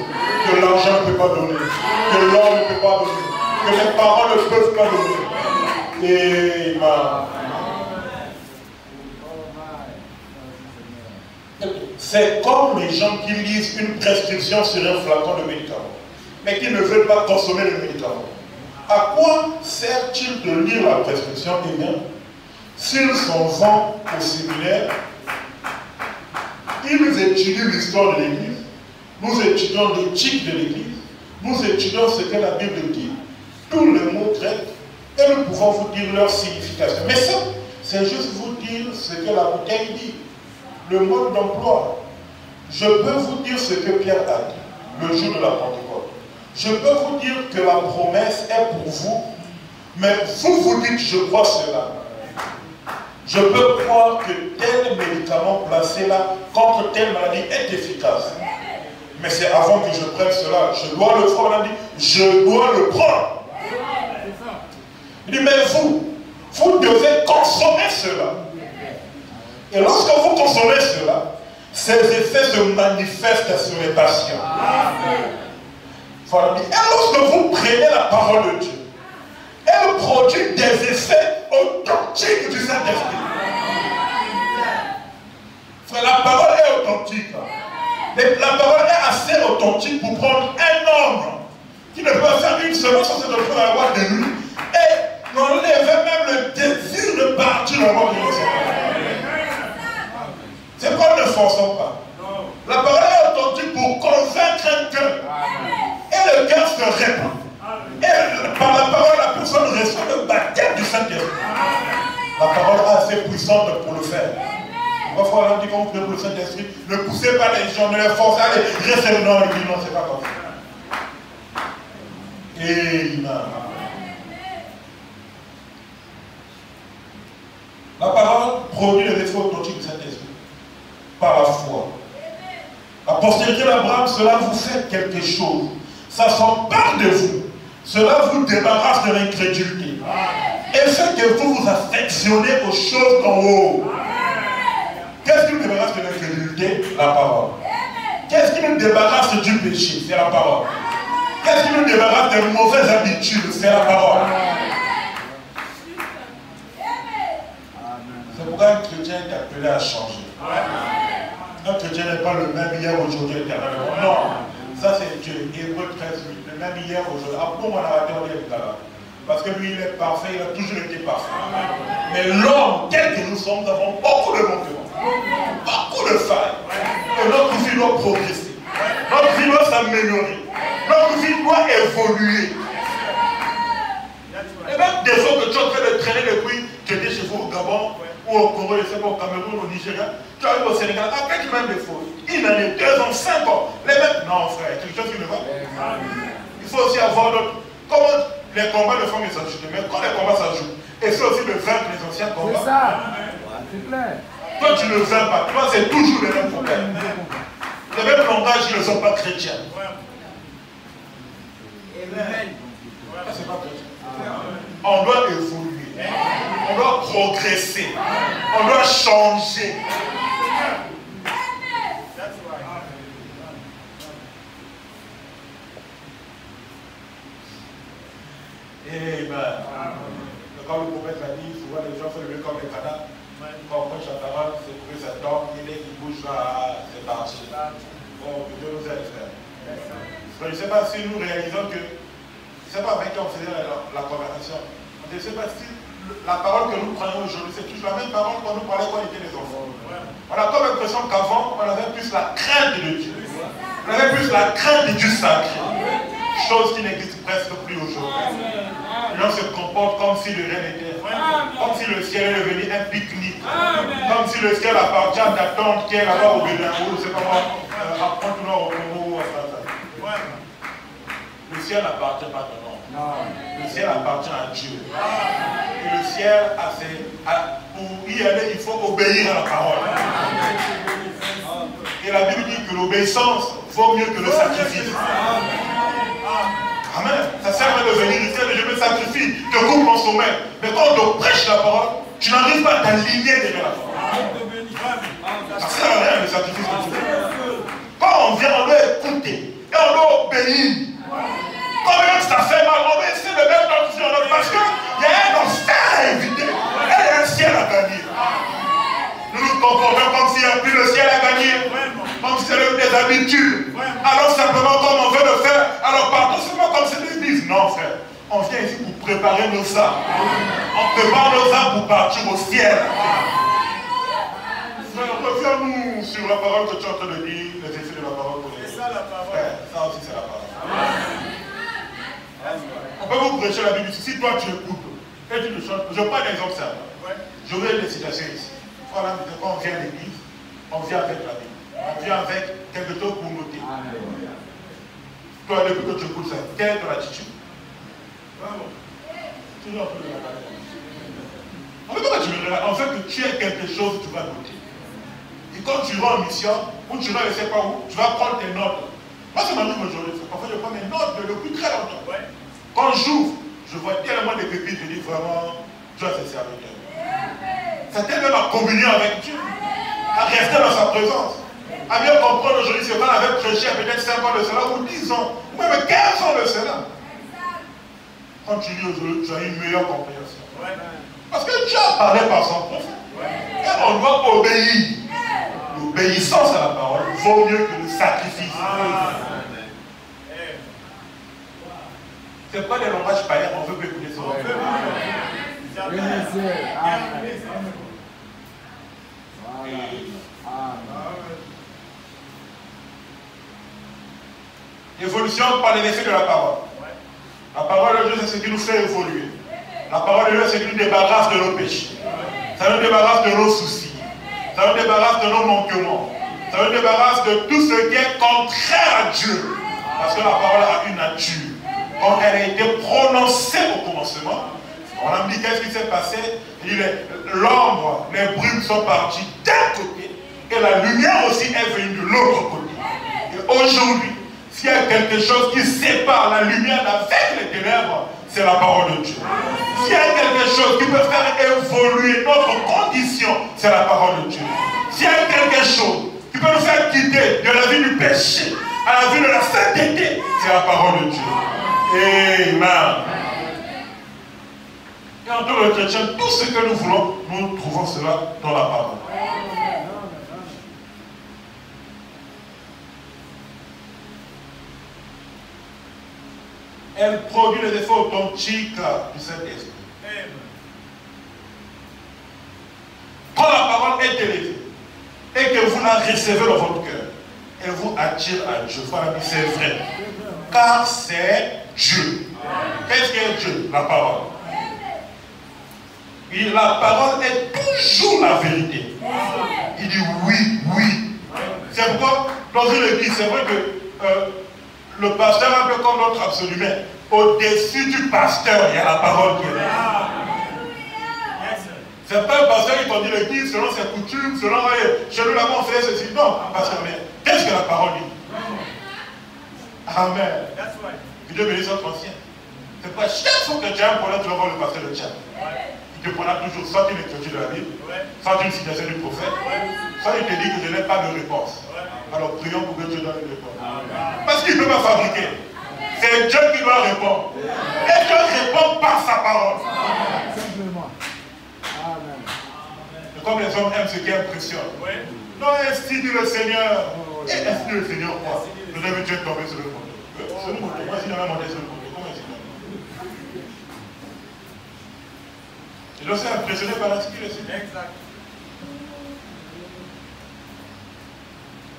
que l'argent ne peut pas donner, que l'or ne peut pas donner, que les parents ne peuvent pas donner. C'est comme les gens qui lisent une prescription sur un flacon de médicaments, mais qui ne veulent pas consommer le médicament. À quoi sert-il de lire la prescription? Eh bien, s'ils sont vents au séminaire, ils étudient l'histoire de l'Église, nous étudions l'éthique de l'Église, nous étudions ce que la Bible dit, tous les mots grecs, et nous pouvons vous dire leur signification. Mais ça, c'est juste vous dire ce que la bouteille dit, le mode d'emploi. Je peux vous dire ce que Pierre a dit le jour de la Pentecôte. Je peux vous dire que la promesse est pour vous, mais vous vous dites, je crois cela. Je peux croire que tel médicament placé là contre telle maladie est efficace. Mais c'est avant que je prenne cela. Je dois le prendre. On a dit, je dois le prendre. Il dit, mais vous devez consommer cela. Et lorsque vous consommez cela, ces effets se manifestent sur les patients. Voilà. Et lorsque vous prenez la parole de Dieu, elle produit des effets authentiques du Saint-Esprit. La parole est authentique. La parole est assez authentique pour prendre un homme qui ne peut pas faire une semaine sans se retrouver à la voix de lui et n'enlever même le désir de partir dans la voie de Dieu. C'est pourquoi nous ne forçons pas. La parole est authentique pour convaincre un cœur. Et le cœur se répand. Et par la parole, la personne reçoit le baptême du Saint-Esprit. La parole est assez puissante pour le faire. Parfois, on dit qu'on prie pour le Saint-Esprit, ne poussez pas les gens, ne les forcez pas, restez non, il dit non, c'est pas comme ça. Amen. La parole produit les effets authentiques du Saint-Esprit par la foi. La postérité d'Abraham, cela vous fait quelque chose. Ça s'empare de vous. Cela vous débarrasse de l'incrédulité. Et fait que vous vous affectionnez aux choses d'en haut. Qu'est-ce qui nous débarrasse de l'incrédulité? La parole. Qu'est-ce qui nous débarrasse du péché? C'est la parole. Qu'est-ce qui nous débarrasse des mauvaises habitudes? C'est la parole. C'est pourquoi un chrétien est appelé à changer. Un chrétien n'est pas le même hier, aujourd'hui, éternellement. Non. Ça c'est Dieu. Hébreux 13:8. Le même hier, aujourd'hui. Ah bon, on a raté, on est là. Parce que lui, il est parfait, il a toujours été parfait. Mais l'homme, tel que nous sommes, nous avons beaucoup de manquements. Beaucoup de failles. Et notre vie doit progresser. Notre vie doit s'améliorer. Notre vie doit évoluer. Et même des fois que tu es en train de traîner depuis, tu étais chez vous au Gabon, ou au Congo, je sais pas, au Cameroun, au Nigeria, tu arrives au Sénégal avec les mêmes défauts. Une année, 2 ans, 5 ans. Les mêmes. Non, frère, quelque chose qui ne va pas. Il faut aussi avoir d'autres. Comment les combats ne font que s'ajouter, mais quand les combats s'ajoutent, et c'est aussi de vaincre les anciens combats. C'est ça. C'est clair. Toi, tu ne vains pas. Toi, c'est toujours les mêmes problèmes. Les mêmes langages qui ne sont pas chrétiens. Amen. C'est pas chrétien. On doit évoluer. On doit progresser. On doit changer. Amen. Quand le prophète l'a dit, souvent les gens sont levés comme les cadavres. Quand on prêche à parole, c'est pour que cet homme, il bouge là, c'est marché. Bon, que Dieu nous aide, frère. Je ne sais pas si nous réalisons que, je ne sais pas avec qui on faisait la conversation. Je ne sais pas si la parole que nous prenons aujourd'hui, c'est toujours la même parole qu'on nous parlait quand on était des enfants. On a comme l'impression qu'avant, on avait plus la crainte de Dieu. On avait plus la crainte du sacré. Chose qui n'existe presque plus aujourd'hui. Les gens se comportent comme si le rien n'était. Comme si le ciel est devenu un pique-nique. Comme si le ciel appartient à ta tante qui est là-bas au Bénin. Ou c'est comment apprendre tout le monde au Congo. Le ciel n'appartient pas à ton nom. Le ciel appartient à Dieu. Et le ciel, pour y aller, il faut obéir à la parole. Et la Bible dit que l'obéissance vaut mieux que le sacrifice. Amen. Ça sert à de venir ici et je me sacrifie, je coupe mon sommeil. Mais quand on te prêche la parole, tu n'arrives pas à t'aligner derrière la parole. Ça ne sert à rien le sacrifice que tu fais. Quand on vient, on doit écouter et on doit obéir. Quand même ça fait mal, on va essayer de mettre notre vie en ordre parce qu'il y a un enfer à éviter et un ciel à gagner. Nous nous comportons comme s'il n'y a plus le ciel à gagner, comme si c'était des habitudes. Alors simplement comme on veut le faire, alors partons seulement comme c'est l'église. Non frère, on vient ici pour préparer nos âmes. On prépare nos âmes pour partir au ciel. Frère, reviens-nous sur la parole que tu es en train de dire, les effets de la parole pour les. C'est ça la parole. Ça aussi c'est la parole. On peut vous prêcher la Bible ici. Si toi tu écoutes et tu le chantes, je prends des exemples. Je veux des citations ici. Voilà, quand on vient à l'église, on vient avec la Bible. On vient avec quelque chose pour noter. Toi, depuis que tu écoutes ça, quelle est ton attitude? Toujours un peu de la parole. En fait, que tu as quelque chose, tu vas noter. Et quand tu vas en mission, ou tu vas ne sais pas où, tu vas prendre tes notes. Moi, ça m'arrive aujourd'hui. Parfois, je prends mes notes depuis très longtemps. Quand j'ouvre, je vois tellement de pépites, je dis vraiment, Dieu c'est serviteur. Ça t'aide même à communier avec Dieu, à rester dans sa présence, à bien comprendre aujourd'hui ce qu'on avait prêché à peut-être 5 ans de cela ou 10 ans, ou même 15 ans de cela. Quand tu lis aujourd'hui, tu as une meilleure compréhension. Parce que Dieu a parlé par son prophète. Et on doit obéir. L'obéissance à la parole vaut mieux que le sacrifice. Ce n'est pas des langages païens, on veut écouter ça. L'évolution par les effets de la parole. La parole de Dieu, c'est ce qui nous fait évoluer. La parole de Dieu, c'est ce qui nous débarrasse de nos péchés. Ça nous débarrasse de nos soucis. Ça nous débarrasse de nos manquements. Ça nous débarrasse de tout ce qui est contraire à Dieu. Parce que la parole a une nature. Quand elle a été prononcée au commencement, on a dit qu'est-ce qui s'est passé. L'ombre, les brumes sont parties d'un côté et la lumière aussi est venue de l'autre côté. Et aujourd'hui, s'il y a quelque chose qui sépare la lumière d'avec les ténèbres, c'est la parole de Dieu. S'il y a quelque chose qui peut faire évoluer notre condition, c'est la parole de Dieu. S'il y a quelque chose qui peut nous faire quitter de la vie du péché à la vie de la sainteté, c'est la parole de Dieu. Amen. Et en tant que chrétien, tout ce que nous voulons, nous trouvons cela dans la parole. Elle produit les effets authentiques du Saint-Esprit. Quand la parole est élevée et que vous la recevez dans votre cœur, elle vous attire à Dieu. C'est vrai. Car c'est Dieu. Qu'est-ce qu'est Dieu? La parole. Et la parole est toujours la vérité. Il dit oui, oui. C'est pourquoi dans une église, c'est vrai que le pasteur est un peu comme notre absolument. Au-dessus du pasteur, il y a la parole qui est là. C'est pas un pasteur qui conduit l'église selon ses coutumes, selon chez nous là-bas on fait ceci. Non, pasteur, mais qu'est-ce que la parole dit? Amen. Que Dieu bénisse notre ancien. C'est pas chaque fois que tu as un problème, tu vas voir le pasteur de Tchad. Il te prendra toujours soit une écriture de la Bible, soit une citation du prophète, soit il te dit que je n'ai pas de réponse. Alors prions pour que Dieu donne une réponse. Parce qu'il ne peut pas fabriquer. C'est Dieu qui doit répondre. Et Dieu répond par sa parole. Simplement. Amen. Et comme les hommes aiment ce qui impressionne. Non, ainsi dit le Seigneur. Et ainsi dit le Seigneur quoi? Nous avons Dieu tombé sur le monde. Sur le monde. Moi, s'il avait monté sur le monde, comment est-ce qu'il a? Je dois être impressionné par la skill aussi. Exact.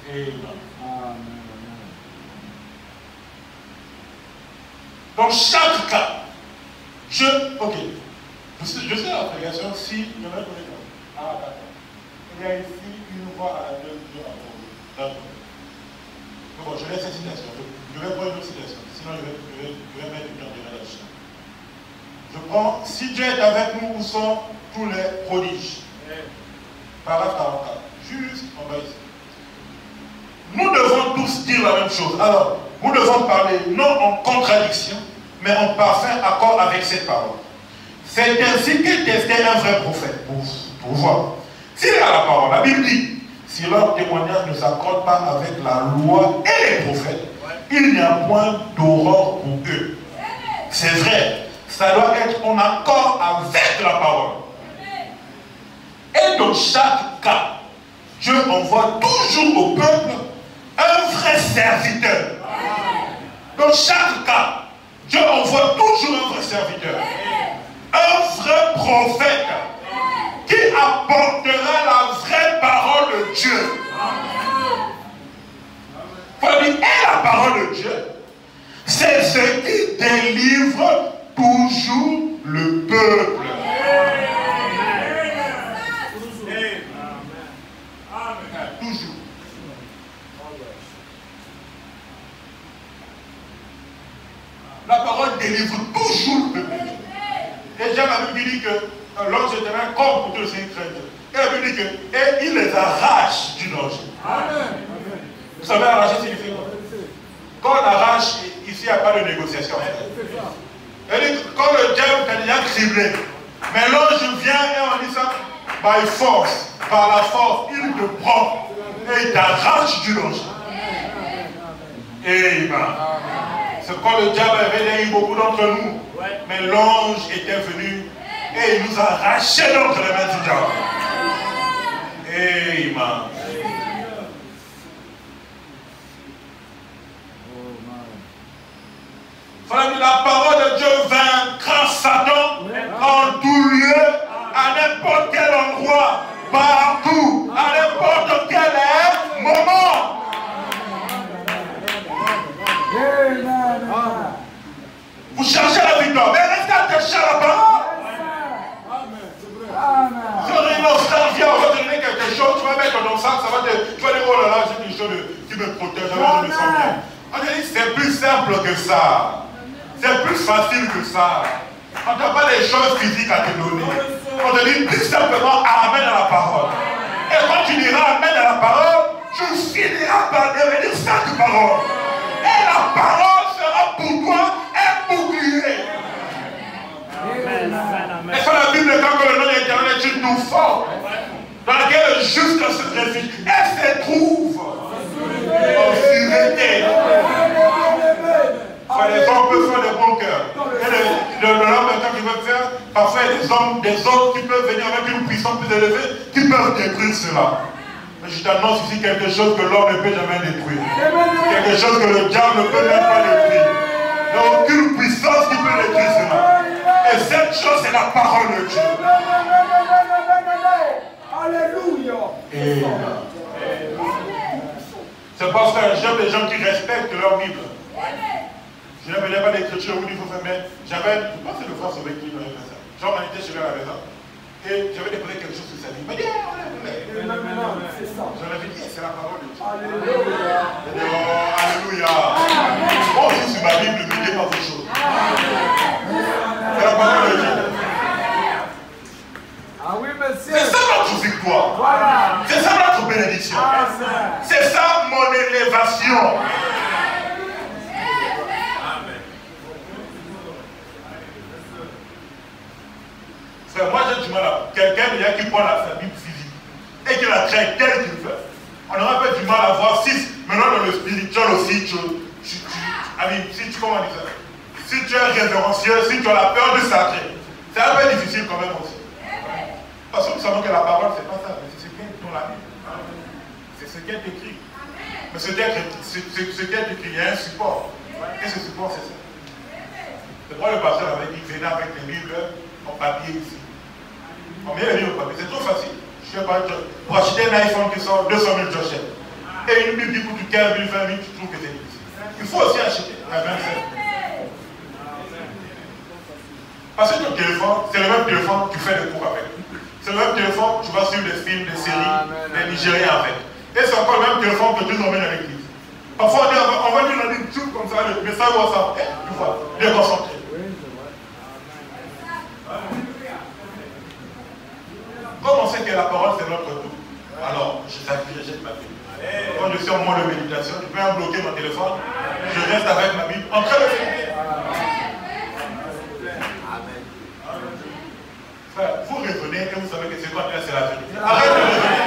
Amen. Dans chaque cas, ok, je sais la prédication si il y en a qui ah d'accord. Il y a ici une voix à la gueule de Dieu. D'accord. Bon, je laisse cette citation. Je vais prendre une autre citation. Sinon, je vais mettre une autre là-dessus. Je prends, si Dieu est avec nous, où sont tous les prodiges? Paragraphe 44. Juste en bas ici. Nous devons tous dire la même chose. Alors, nous devons parler non en contradiction, mais en parfait accord avec cette parole. C'est ainsi qu'est testé un vrai prophète, pour voir. S'il a la parole, la Bible dit, si leur témoignage ne s'accorde pas avec la loi et les prophètes, il n'y a point d'aurore pour eux. C'est vrai, ça doit être en accord avec la parole. Et dans chaque cas, Dieu envoie toujours au peuple un vrai serviteur. Dans chaque cas, Dieu envoie toujours un vrai serviteur. Un vrai prophète qui apportera la vraie parole de Dieu. Et la parole de Dieu, c'est ce qui délivre toujours le peuple. Toujours. La parole délivre toujours le peuple. Et Jean a même dit que l'ange éternel comme pour tous les saints chrétiens. Et la Bible dit que et il les arrache du danger. Vous savez, arracher signifie quoi? Quand on arrache, ici il n'y a pas de négociation. Quand le diable t'a déjà criblé, mais l'ange vient et on dit ça, by force, par la force, il te prend et il t'arrache du danger. Amen. C'est quand le diable avait eu beaucoup d'entre nous, mais l'ange était venu et il nous a arraché d'entre les mains du diable. Amen. La parole de Dieu vaincra Satan en tout lieu, à n'importe quel endroit, partout, à n'importe quel moment. Vous cherchez la victoire, mais restez attaché à la parole. Si on dit non, frère, viens, on va te donner quelque chose, tu vas mettre dans le sac, ça va te. Tu vas dire, oh là là, j'ai quelque chose qui me protège, je me sens bien. On dit, c'est plus simple que ça. C'est plus facile que ça. On n'a pas des choses physiques à te donner. On te dit tout simplement Amen à la parole. Et quand tu diras Amen à la parole, tu finiras par devenir cette parole. Et la parole sera pour toi un bouclier. Et sur la Bible, quand le nom de l'Éternel est une tour forte, dans laquelle le juste se réfugie, elle se trouve en sûreté. Les hommes peuvent faire des bons cœurs. Et l'homme, quand il veut faire, parfois il y a des hommes qui peuvent venir avec une puissance plus élevée, qui peuvent détruire cela. Mais je t'annonce ici quelque chose que l'homme ne peut jamais détruire. Quelque chose que le diable ne peut même pas détruire. Il n'y a aucune puissance qui peut détruire cela. Et cette chose, c'est la parole de Dieu. Alléluia. C'est parce que j'aime les gens qui respectent leur Bible. Je ne venais pas d'écriture où il faut faire, mais j'avais, je pense que c'est le frère Sauvé qui m'avait fait ça. Genre, on était chez lui à la maison, et j'avais déposé quelque chose sur sa vie. Il m'a dit, c'est ça. J'en avais dit, c'est la parole de Dieu. Alléluia. Alléluia. Bon, je suis sur ma Bible, ne mettez pas vos choses. C'est la parole de Dieu. Ah oui, monsieur. C'est ça notre victoire. Voilà. C'est ça notre bénédiction. C'est ça mon élévation. Moi j'ai du mal à quelqu'un qui prend sa Bible physique et qui la traite telle qu'il veut. On aura un peu du mal à voir si maintenant dans le spirituel aussi si tu comment dire ça, si tu es révérencieux, si tu as la peur du sacré, c'est un peu difficile quand même aussi. Parce que nous savons que la parole c'est pas ça, mais c'est ce qui est dans la Bible. C'est ce qui est écrit. Mais ce qui est écrit, il y a un support. Et ce support c'est ça. C'est pourquoi le pasteur avait dit venez avec les Bibles en papier ici. Combien de livres au papier? C'est trop facile. Je sais pas, pour acheter un iPhone qui sort 200 000, tu achètes. Et une Bible qui coûte 15 000, 20 000, tu trouves que c'est difficile. Il faut aussi acheter à 25 000. Parce que ton téléphone, c'est le même téléphone, tu fais des cours avec. C'est le même téléphone, tu vas suivre des films, des séries, des Nigériens avec. Et c'est encore le même téléphone que tu nous emmènes à l'église. Parfois, on va dire une chose comme ça, le message WhatsApp, tu vois, bien concentré. Comme on sait que la parole c'est notre tout, alors je jette ma Bible. Quand je suis en mode de méditation, je peux bloquer mon téléphone, je reste avec ma Bible en train de méditer. Vous raisonnez et vous savez que c'est quoi c'est la vérité. Arrête de raisonner.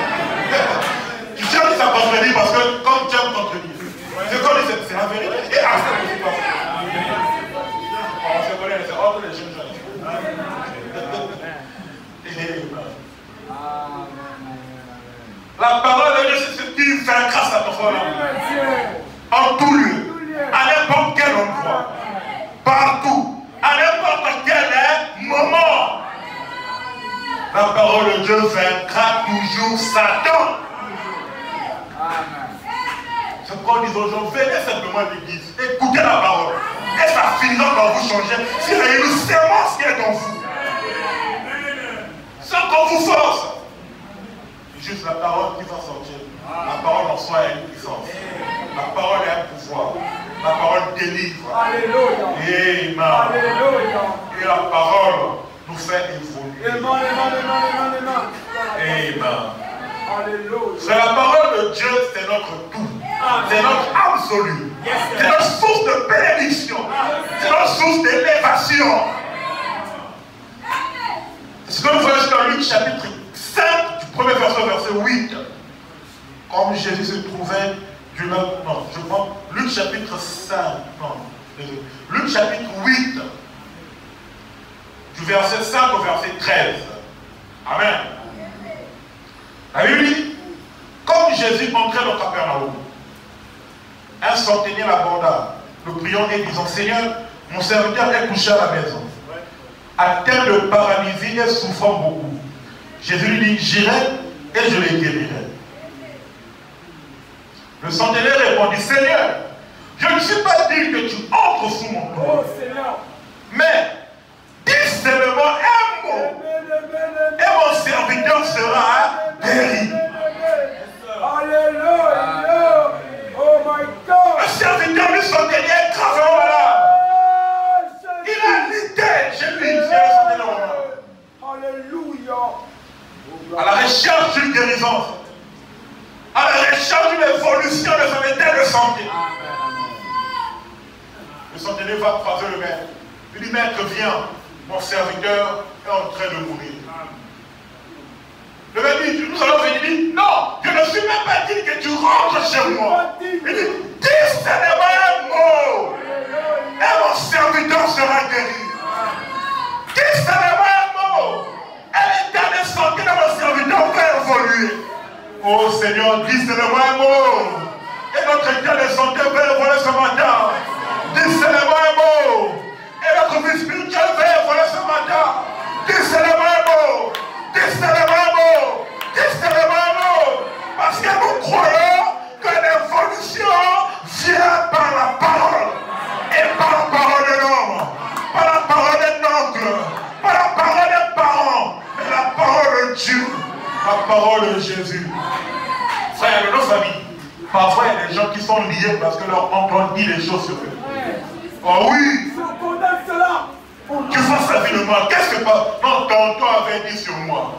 Tu tiens que ça contredit parce que quand tu aimes contredire, c'est comme c'est la vérité. Et après, c'est pas ça. On se connaît, c'est entre les jeunes gens. La parole de Dieu, c'est ce qui vaincra Satan en tout lieu, à n'importe quel endroit, partout, à n'importe quel moment. La parole de Dieu vaincra toujours Satan. C'est pourquoi on dit aux gens, venez simplement à l'église, écoutez la parole, et ça finira par vous changer s'il y a une sémence qui est en vous. Sans qu'on vous force. C'est juste la parole qui va sortir. La parole en soi a une puissance. La parole a un pouvoir. La parole délivre. Alléluia. Amen. Alléluia. Et la parole nous fait évoluer. Amen. Alléluia. C'est la parole de Dieu, c'est notre tout. C'est notre absolu. C'est notre source de bénédiction. C'est notre source d'élévation. C'est ce que nous voyons dans Luc chapitre 5, du premier verset, verset 8. Comme Jésus se trouvait du non, je crois, Luc chapitre 5, Luc chapitre 8, du verset 5 au verset 13. Amen. La Bible dit, comme Jésus entrait dans Capernaum, un centenier l'aborda, le priant et disant, Seigneur, mon serviteur est couché à la maison, atteint de paralysie et souffrant beaucoup. Jésus lui dit, j'irai et je les guérirai. Le centenaire répondit, Seigneur, je ne suis pas digne que tu entres sous mon toit. Oh Seigneur. Mais, dis seulement un mot, et mon serviteur sera guéri. Alléluia. Oh my God. Le serviteur du centenaire est gravement malade. Il a l'idée, j'ai lu, Alléluia. à la recherche d'une guérison, à la recherche d'une évolution de son état de santé. Le centenaire va croiser le maître. Il dit, maître, viens, mon serviteur est en train de mourir. Le maître dit, nous allons venir. Il dit, non, je ne suis même pas dit que tu rentres chez moi. Il dit, dis seulement un mot, et mon serviteur sera guéri. Dis seulement un mot, et l'état de santé de mon serviteur va évoluer. Oh Seigneur, dis seulement un mot, et notre état de santé va évoluer ce matin. Dis seulement un mot, et notre vie spirituelle va évoluer ce matin. Dis seulement un mot, dis seulement un mot, dis seulement un mot, parce que nous croyons que l'évolution vient par la parole, et par la parole de l'homme, par la parole d'un oncle, par la parole des parents, et la parole de Dieu, la parole de Jésus. Frère, de nos familles, parfois il y a des gens qui sont liés parce que leur oncle dit des choses sur eux. Oh oui! Tu fasses la vie de moi. Qu'est-ce que pas? Non, tonton avait dit sur moi.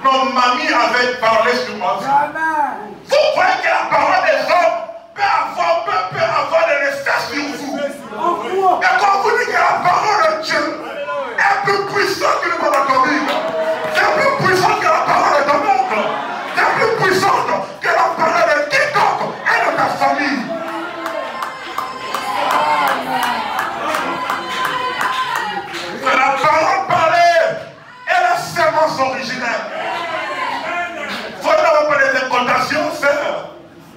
Non, mamie avait parlé sur moi. Vous croyez que la parole des hommes peut avoir des effets sur vous? Et quand vous dites que la parole de Dieu est plus puissante que le parole de Bible, c'est plus puissante que la parole de ton oncle, c'est plus puissante que la parole de quiconque et de ta famille. La parole parlée est la sémence originelle. Vous n'avons pas des incantations à faire.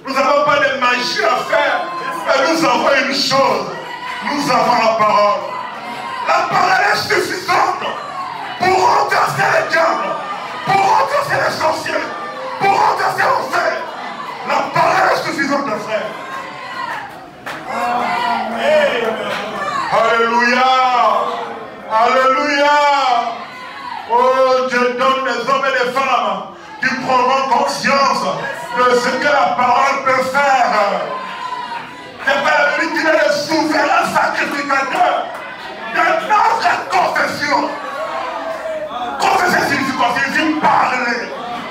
Nous n'avons pas de magie à faire. Mais nous avons une chose. Nous avons la parole. La parole est suffisante pour renverser les diables, pour renverser les sorciers, pour renverser l'enfer. La parole est suffisante, frère. Alléluia. Alléluia. Oh, Dieu donne des hommes et des femmes qui prendront conscience de ce que la parole peut faire. C'est pas la vérité qu'il est le souverain sacrificateur de notre confession. Confesser signifie quoi? Signifie parler,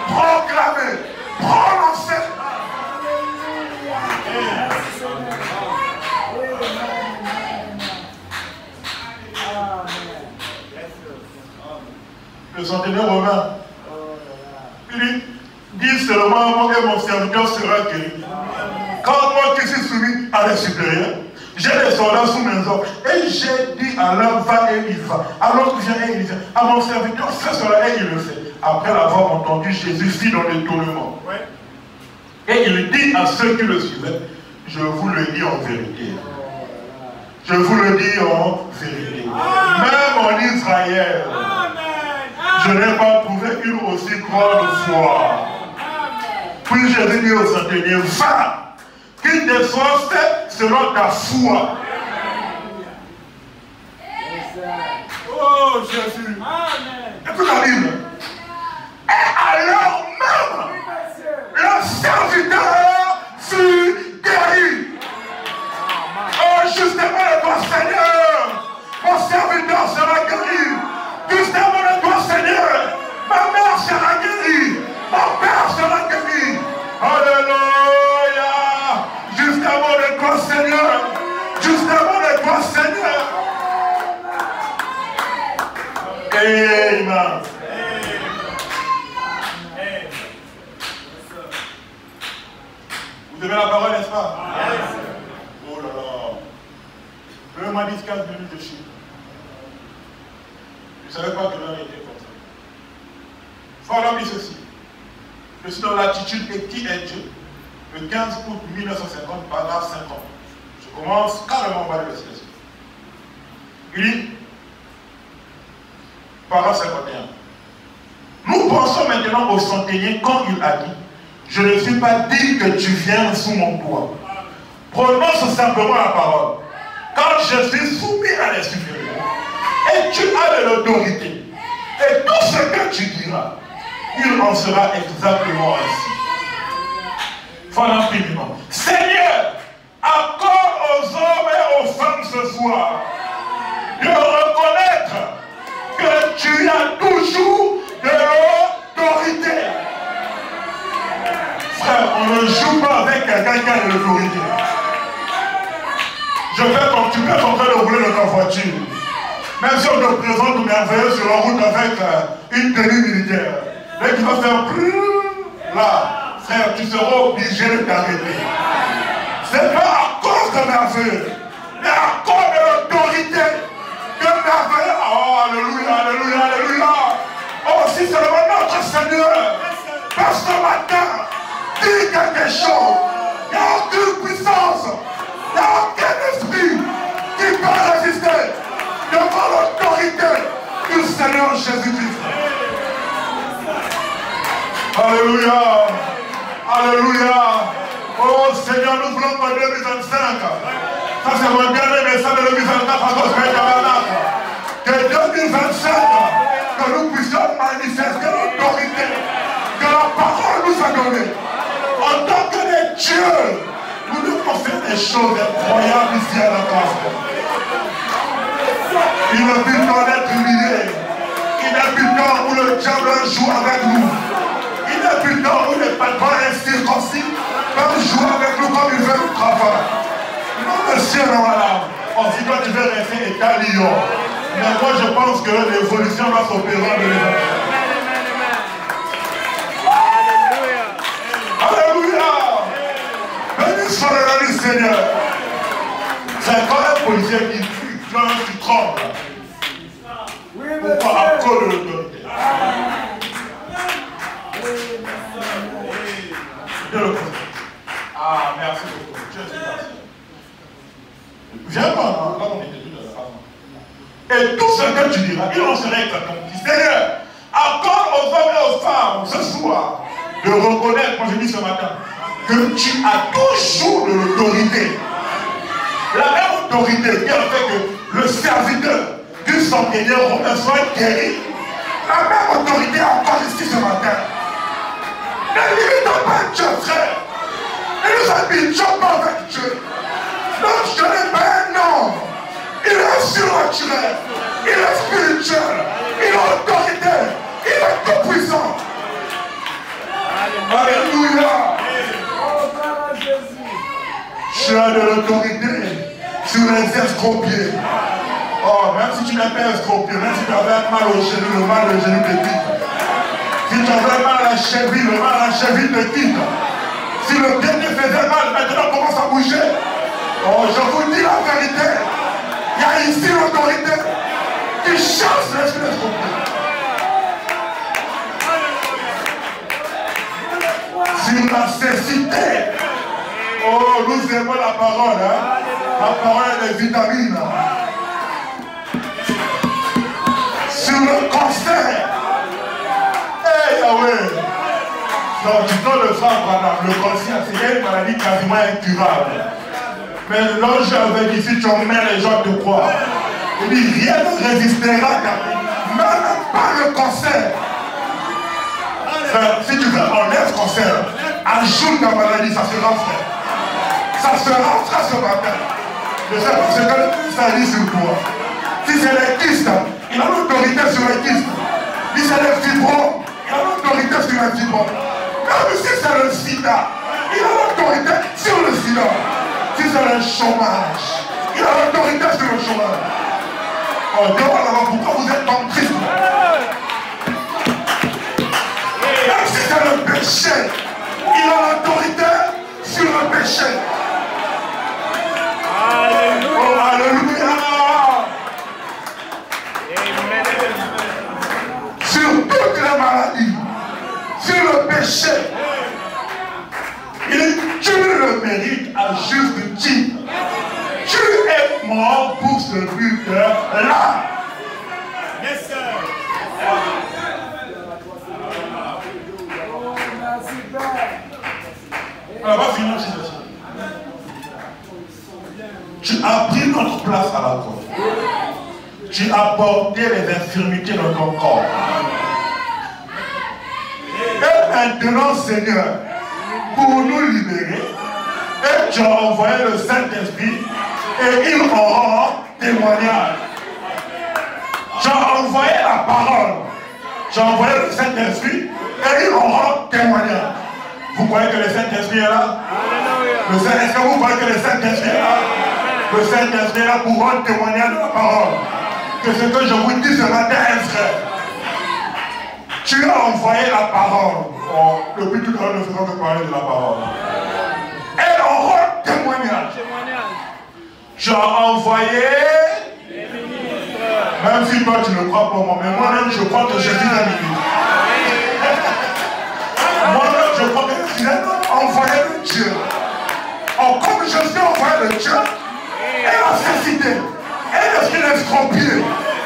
proclamer, prononcer. le centenaire romain. Il dit, dis seulement moi et mon serviteur sera guéri. Quand moi qui suis soumis à les supérieurs, j'ai des soldats sous mes ordres. Et j'ai dit à l'un, va et il va. Alors que vient et il vient. À mon serviteur, fais cela et il le fait. Après l'avoir entendu, Jésus fit dans l'étonnement. Et il dit à ceux qui le suivaient, je vous le dis en vérité. Je vous le dis en vérité. Même en Israël, je n'ai pas trouvé une aussi grande foi. Puis Jésus dit au centenier, va, qu'il te soit fait selon ta foi. Oh Jésus. Écoute la Bible. Et alors même, le serviteur fut guéri. Oh, justement, le toi Seigneur, mon serviteur sera guéri. Justement, le toi Seigneur, ma mère sera guérie. Mon père sera guéri. Alléluia. Justement, le toi Seigneur. Justement, le toi Seigneur. Amen. Vous avez la parole, n'est-ce pas? Oh là là. Le m'a dit 15 minutes de chiffre. Je ne savais pas que l'heure était comme ça. Voilà, dit ceci. Je suis dans l'attitude et qui est Dieu. Le 15 août 1950, paragraphe 50. Je commence carrément par le verset. Il dit, paragraphe 51. Nous pensons maintenant au centenier quand il a dit, je ne suis pas dit que tu viennes sous mon toit. Prononce simplement la parole. Quand je suis soumis à les supérieurs, et tu as de l'autorité, et tout ce que tu diras, il en sera exactement ainsi. Voilà infiniment. Seigneur, accorde aux hommes et aux femmes ce soir de reconnaître que tu as toujours de l'autorité. Frère, on ne joue pas avec quelqu'un qui a de l'autorité. Je vais comme tu peux en train de rouler dans ta voiture. Même si on te présente merveilleux sur la route avec une tenue militaire. Et tu vas faire là, frère, tu seras obligé de t'arrêter. Ce n'est pas à cause de merveilleux, mais à cause de l'autorité que merveilleux. Oh, alléluia, alléluia, alléluia. Oh, si seulement notre Seigneur, parce que ce matin, dit quelque chose, il n'y a aucune puissance, il n'y a aucun esprit qui peut résister devant l'autorité du Seigneur Jésus-Christ. Alléluia. Alléluia. Oh Seigneur, nous voulons pour 2025. Ça c'est mon dernier message de 2024 à cause de tabernacle. Que 2025, que nous puissions manifester l'autorité que la parole nous a donnée. En tant que des dieux, nous devons faire des choses incroyables ici à la place. Il est plus temps d'être humilié. Il est plus temps où le diable joue avec nous. Il est plus temps où les patrons incirconcis peuvent jouer avec nous comme ils veulent au travail. Non, monsieur, non, madame. On dit que tu veux rester état lion. Mais moi, je pense que l'évolution va s'opérer de l'évolution. Alléluia. Béni soit le nom du Seigneur. C'est quand un policier qui tue, tu trembles. Pourquoi? À cause de l'autorité. Ah, merci beaucoup. Viens maintenant, là on était tout à l'heure. Et tout ce que tu diras, il en sera exactement. Seigneur, accorde aux hommes et aux femmes ce soir de reconnaître, moi je dis ce matin, que tu as toujours de l'autorité. La même autorité qui a fait que le serviteur du centenier romain soit guéri. La même autorité encore ici ce matin. Ne limitons pas Dieu, frère. Ne nous habituons pas avec Dieu. Notre Dieu n'est pas un homme. Il est surnaturel. Il est spirituel. Il a autorité. Il est tout puissant. Alléluia. Tu as de l'autorité sur les escropiers. Oh, même si si tu n'es pas escroqué, même si tu avais mal au genou, le mal au genou te quitte. Si tu avais mal à la cheville, le mal à la cheville te quitte. Si le pied te faisait mal, maintenant commence à bouger. Oh, je vous dis la vérité. Il y a ici l'autorité qui chasse l'esprit escroqué. Sur la cécité. Oh, nous aimons la parole. Hein? La parole est des vitamines. Sur le cancer. Hey Yahweh. Donc tu dois le faire, madame. Le cancer, c'est une maladie quasiment incurable. Mais l'ange avait dit, si tu emmènes les gens te croient. Il dit, rien ne résistera. Même pas le cancer. Si tu veux enlève le cancer, ajoute ta maladie, ça sera frère. Ça sera frère ce matin. Je sais pas ce que ça dit sur toi. Si c'est les kystes, il a l'autorité sur les kystes. Si c'est les fibromes, il a l'autorité sur les fibromes. Même si c'est le sida, il a l'autorité sur le sida. Si c'est le chômage, il a l'autorité sur le chômage. Oh, demande pourquoi vous êtes en Christ. Même si c'est le péché, il a l'autorité sur le péché. Alléluia. Oh, alléluia. Sur toutes les maladies, sur le péché. Tu le mérites à juste titre. Tu es mort pour ce but-là. Yes, sir. Alors, on va finir cette chose. Tu as pris notre place à la croix. Tu as porté les infirmités de ton corps. Et maintenant, Seigneur, pour nous libérer, et tu as envoyé le Saint-Esprit et il aura témoignage. Tu as envoyé la parole, tu as envoyé le Saint-Esprit et il aura témoignage. Vous croyez que le Saint-Esprit est là? Est-ce que vous croyez que le Saint-Esprit est là? Le Saint-Esprit est là pour rendre témoignage de la parole. Que ce que je vous dis ce matin est vrai. Tu as envoyé la parole. Oh, depuis tout à l'heure, nous faisons que parler de la parole. Elle aura témoignage. Tu as envoyé. Même si toi tu ne crois pas moi, mais moi-même je crois que je suis un ministre. Moi-même je crois que je suis envoyé de Dieu. Oh, comme je suis envoyé de Dieu, elle a cécité, elle est sur l'escropier,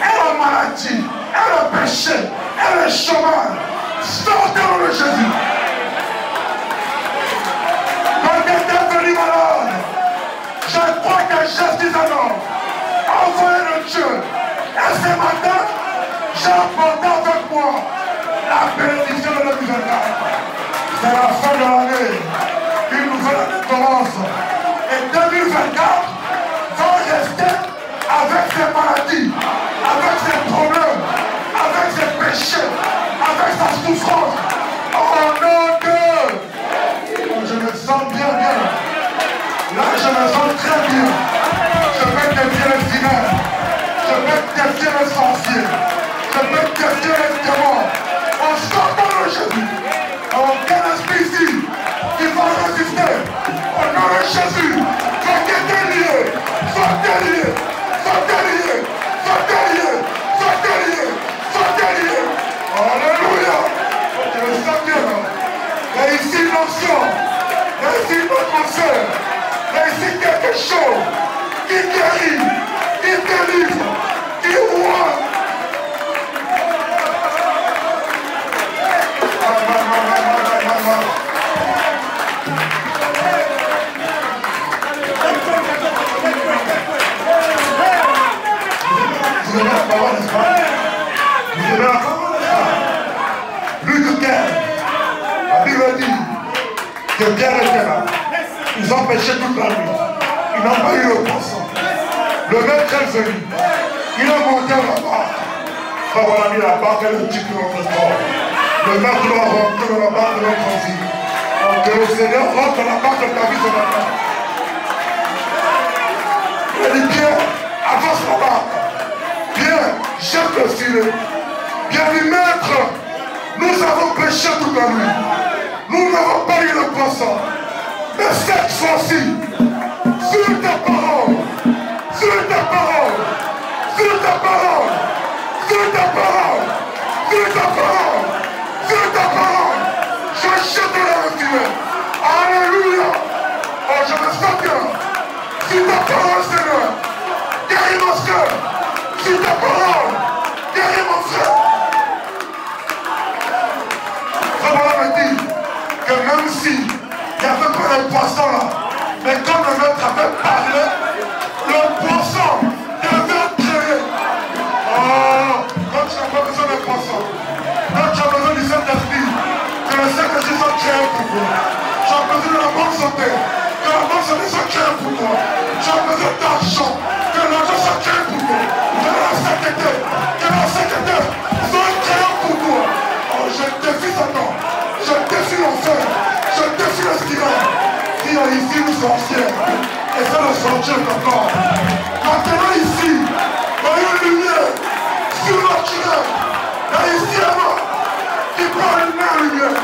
elle a maladie, elle a péché, elle est chômage. Sortez-le de Jésus. Quand tu es venu malade, je crois que Jésus est un homme. Envoyé de Dieu. Et ce matin, j'ai apporté avec moi la bénédiction de 2024. C'est la fin de l'année. Une nouvelle année commence. Et 2024 va rester avec ses maladies, avec ses problèmes, avec ses péchés, avec sa souffrance. Au nom de... Je me sens bien. Là, je me sens très bien. Je vais défier les dîners. Je vais défier les sorciers. Je vais défier les démons. En sortant de Jésus. Aucun esprit ici qui va résister. Au nom de Jésus. Soyez déliés. Soyez liés. Soyez liés. Soyez liés. Soyez liés. Soyez liés. Alléluia. Je me sens bien. Réussis l'onction. Réussis notre conseil. Réussis quelque chose qui guérit, qui délivre, qui roi. Vous avez la parole, n'est-ce pas? Vous avez la parole, n'est-ce pas? Plus de Pierre. La Bible dit que Pierre était là. Ils ont péché toute la nuit. Ils n'ont pas eu le poisson. Le maître est venu. Il a monté à la barque. Quand on a mis la barque, elle est le titre de notre sport. Le maître doit rentrer dans la barque de notre vie. Que le Seigneur rentre dans la barque de ta vie ce matin. Il a dit, Pierre, avance la barque. Pierre jette le filet. Bien dit, maître, nous avons péché toute la nuit. Nous n'avons pas eu le poisson. Mais cette fois-ci, sur ta parole, sur ta parole, sur ta parole, sur ta parole, sur ta parole, sur ta parole, je jette le filet. Alléluia. Oh, je me sens bien. Sur ta parole, Seigneur, guéris mon frère. Sur ta parole, guéris mon frère. Frère me dit que même si il n'y avait pas de poisson là, mais comme le maître avait parlé, le poisson devait créer. Oh, quand tu n'as pas besoin de poisson, quand tu as besoin du Saint-Esprit, que le Saint-Esprit soit créé pour toi. Tu as besoin de la bonne santé, que la bonne santé soit créée pour toi. Tu as besoin d'argent, que l'argent soit créé pour toi. Que la sainteté soit créée pour toi. Oh, je défie Satan, je défie l'enfer, je défie le tyran. Qui a ici une sorcière, essaie de sortir encore. Maintenant ici, il y a une lumière surnaturelle. Il y a ici un homme qui prend une main lumière.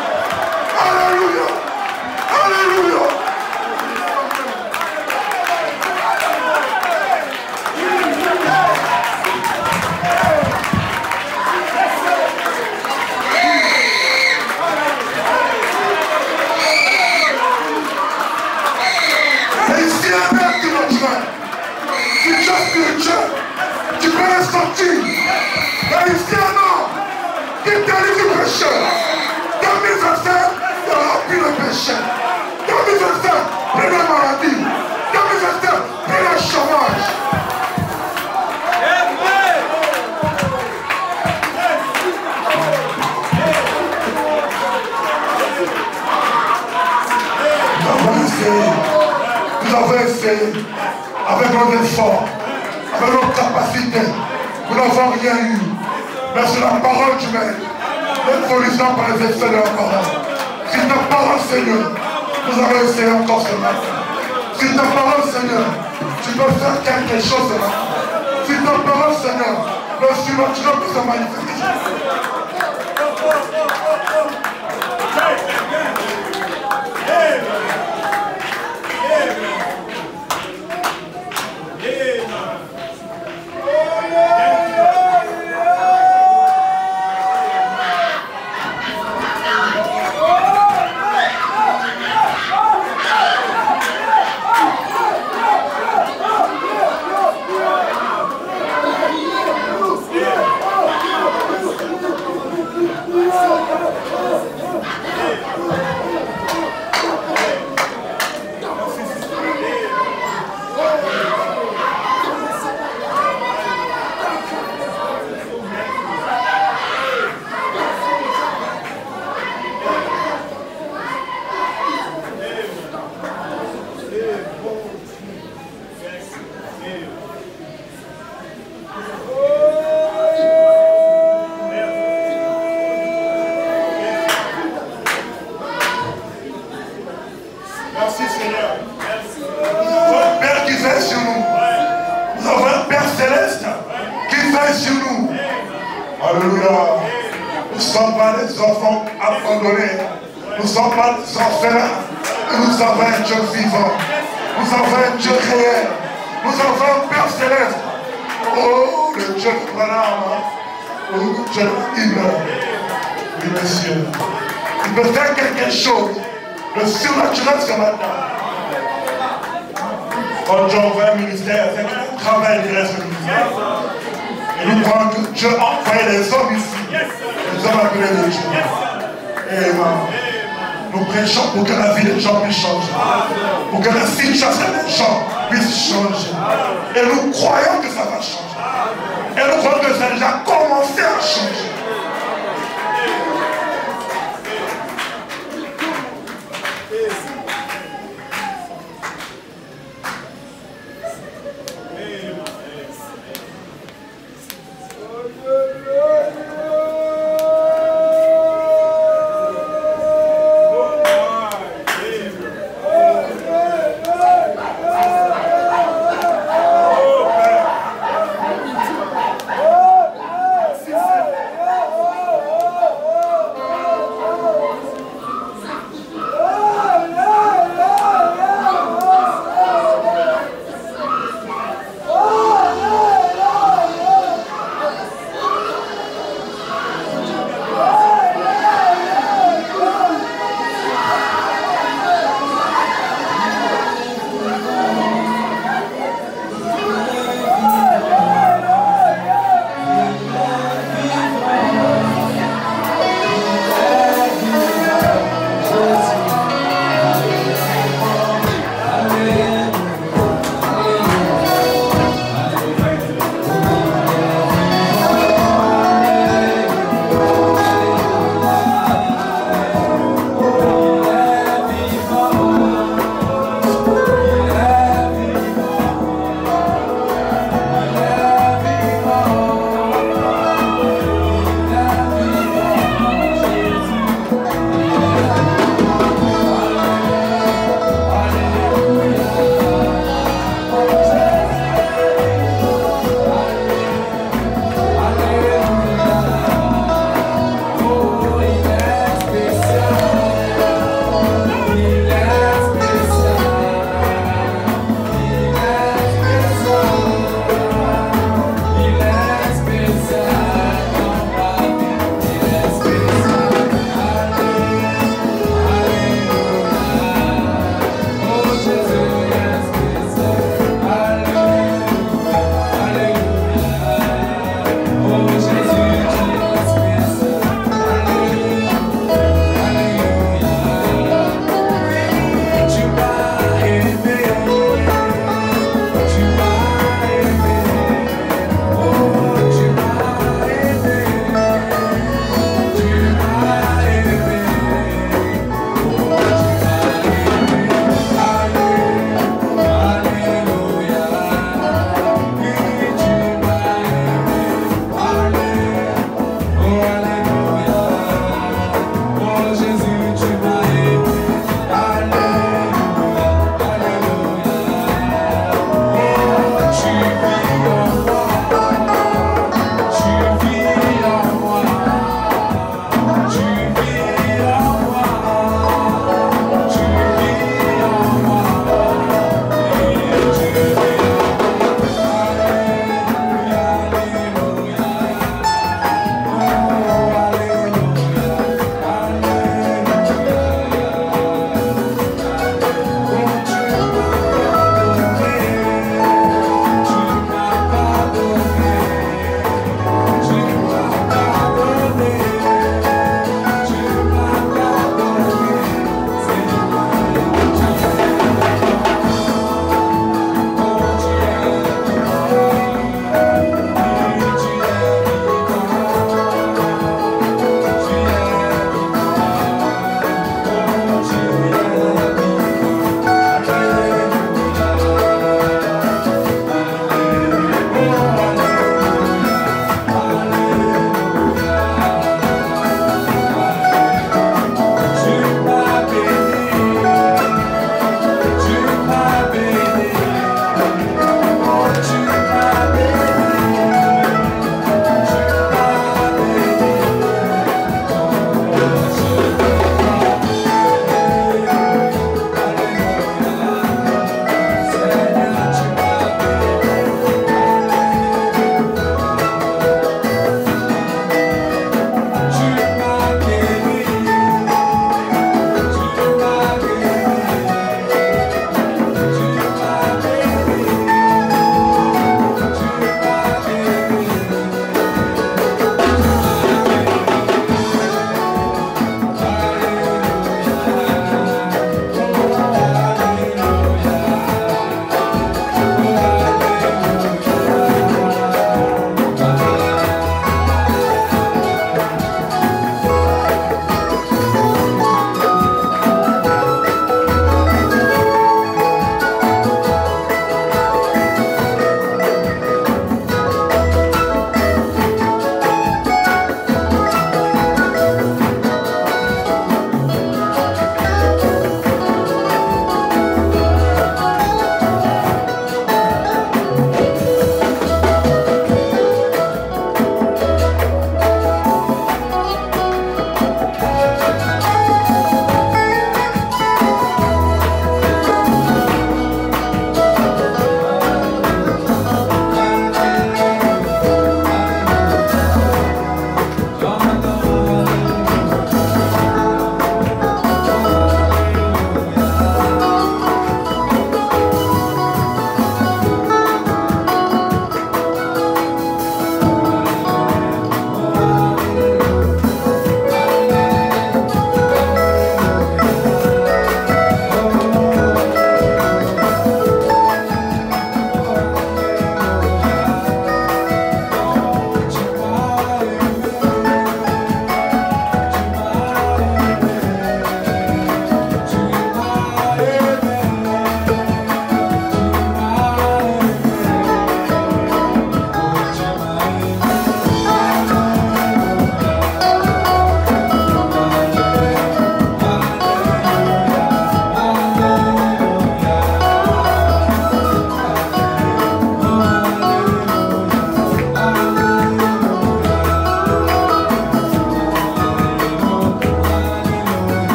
Alléluia. Alléluia. Si tu es spirituel, tu peux les sortir. Et ici un homme qui délivre du péché. 2027, il n'y aura plus de péché. 2027, plus de maladie. 2027, plus de chômage. Nous avons essayé avec nos efforts, avec nos capacités. Nous n'avons rien eu. Mais c'est la parole du Maître. Nous solutions par les effets de la parole. Si ta parole, Seigneur, nous avons essayé encore ce matin. Si ta parole, Seigneur, tu peux faire quelque chose ce matin. Si ta parole, Seigneur, le surnaturel peut se manifester. Il peut faire quelque chose. Le surnaturel ce matin. Quand Dieu envoie un ministère, c'est un travail qui reste au ministère. Et nous croyons que Dieu a envoyé les hommes ici. Les hommes appelés de Dieu. Amen. Nous prêchons pour que la vie des gens puisse changer. Pour que la situation des gens puisse changer. Et nous croyons que ça va changer. Et nous croyons que ça a déjà commencé à changer.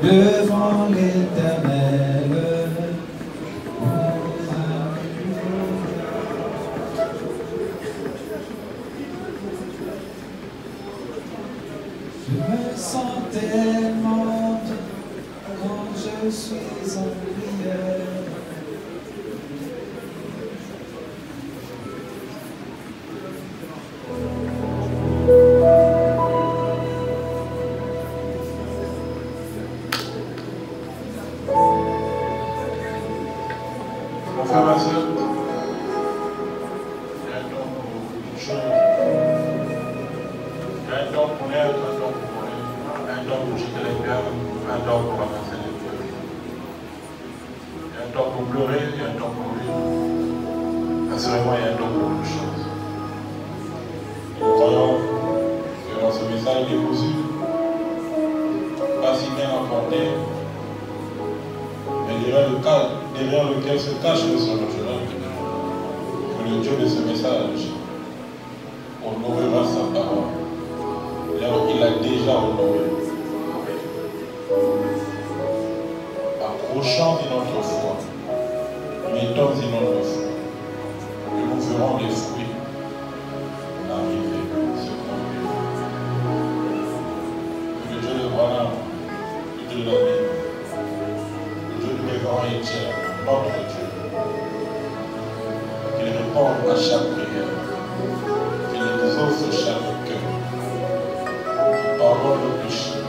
devant l'Éternel. Je me sens tellement bien quand je suis en prière. Mon frère, ma soeur, il y a un temps pour beaucoup de choses. Il y a un temps pour naître, un temps pour mourir, un temps pour jeter les cœurs, un temps pour avancer les cœurs. Il y a un temps pour pleurer, il y a un temps pour rire. Assurément, il y a un temps pour beaucoup de choses. Nous croyons que dans ce message déposé, pas si bien apporté, mais derrière lequel se cache le surnaturel, que le Dieu de ce message honorera sa parole. Là où il a déjà honoré. Approchant de notre foi, mettons de notre foi, que nous verrons les fruits arriver sur notre vie. Que le Dieu de Branham, le Dieu de la Bible, le Dieu de l'évangile entier, notre Dieu, qu'il réponde à chaque prière, qu'il exauce chaque cœur, qu'il pardonne nos péchés,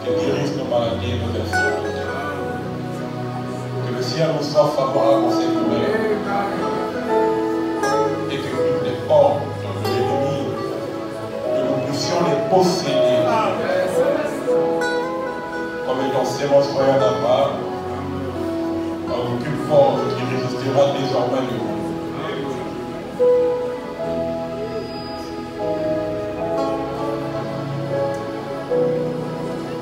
qu'il guérisse nos maladies et nos infirmités, que le ciel nous soit favorable en ces prières, et que toutes les portes de l'ennemi, que nous puissions les posséder, comme étant sémence royale d'Abraham, en aucune force qui résistera désormais le monde.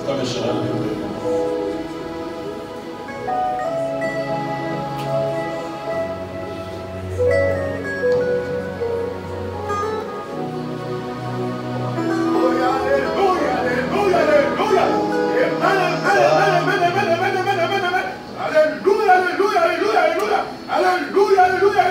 Frère Michel, Alléluia, alléluia, alléluia, alléluia, alléluia,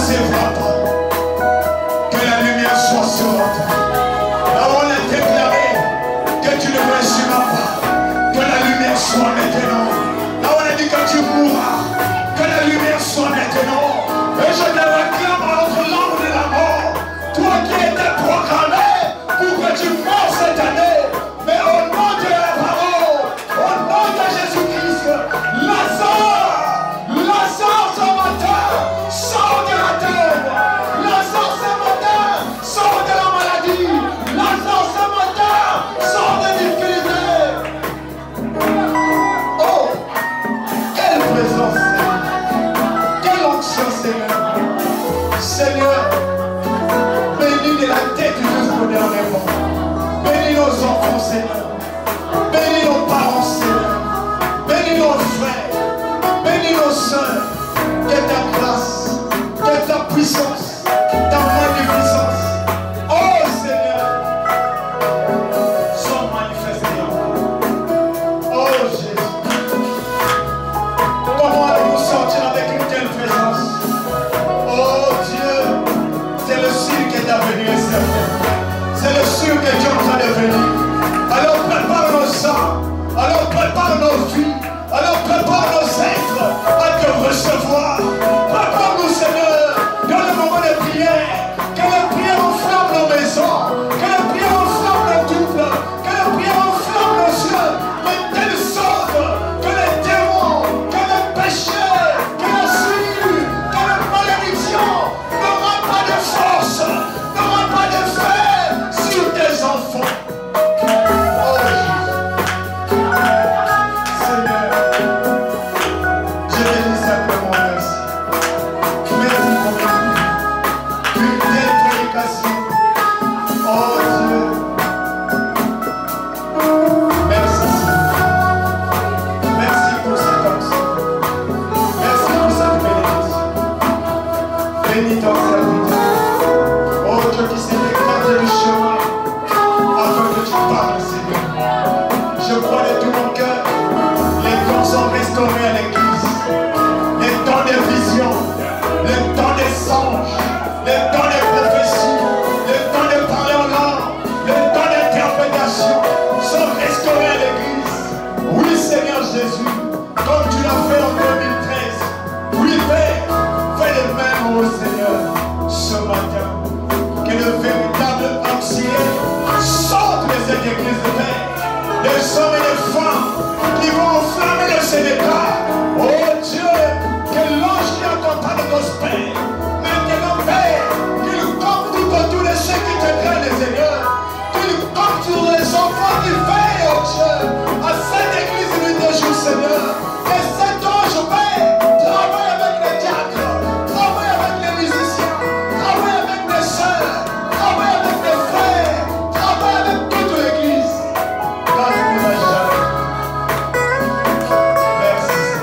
recevra pas. Que la lumière soit sur toi. Là où on a déclaré que tu ne réussiras pas. Que la lumière soit maintenant. Là où on a dit que tu mourras. Que la lumière soit maintenant. Et je te réclame entre l'ombre de la mort. Toi qui étais programmé pour que tu meurs cette année. Mais au nom de la parole, au nom de Jésus-Christ, Lazare ce matin, sors de la tombe. Lazare ce matin, sors de la maladie. Lazare ce matin, sors des difficultés. Oh, quelle présence, Seigneur. Quelle onction, Seigneur. Seigneur, bénis de la tête jusqu'au dernier mot. Bénis nos enfants, Seigneur. Bénis nos parents, Seigneur. Bénis nos frères. Bénis nos soeurs. Que ta grâce, que ta puissance, ta magnificence, oh Seigneur, soient manifestées en nous. Oh Jésus. Comment allons-nous sortir avec une telle présence? Oh Dieu, c'est le sûr que ta venue est certaine. C'est le sûr que tu es en train de venir. Alors prépare nos sangs. Alors prépare nos vies. Alors prépare nos êtres à te recevoir. Prépare-nous, Seigneur, dans le moment de prière. Que la prière enflamme nos maisons. Que la prière enflamme nos couples. Que la prière enflamme nos yeux. De telle sorte que les démons, que les péchés, que la souillure, que la malédiction n'aura pas de force, n'aura pas d'effet sur tes enfants. Oh Jésus. Seigneur, je te dis simplement merci. Merci pour une telle prédication. Oh Dieu. Merci Seigneur. Merci pour cette onction. Merci pour cette bénédiction. Bénis ton serviteur. Oh Dieu qui s'est écarté du chemin afin que tu parles, Seigneur. Je crois de tout mon cœur, les dons sont restaurés à l'église. Les dons des visions, les dons des songes, les dons des prophéties, les dons de parler en langue, les dons d'interprétation sont restaurés à l'église. Oui, Seigneur Jésus, comme tu l'as fait en 2013. Oui, Père, fais le même, oh Seigneur, ce matin. Que le véritable auxiliaire sorte de cette église de Père. Des hommes et des femmes qui vont enflammer le Sénégal. Oh Dieu, que l'ange qui accompagne nos pères, maintenant Père, qu'il campe tout autour de ceux qui te craignent, Seigneur. Qu'il campe sur les enfants qui veillent, oh Dieu, à cette église de jour, Seigneur. Que cet ange, Père, travaille avec les diacres, travaille avec les musiciens, travaille avec les sœurs, travaille avec les frères, travaille avec toute l'église. Merci Seigneur.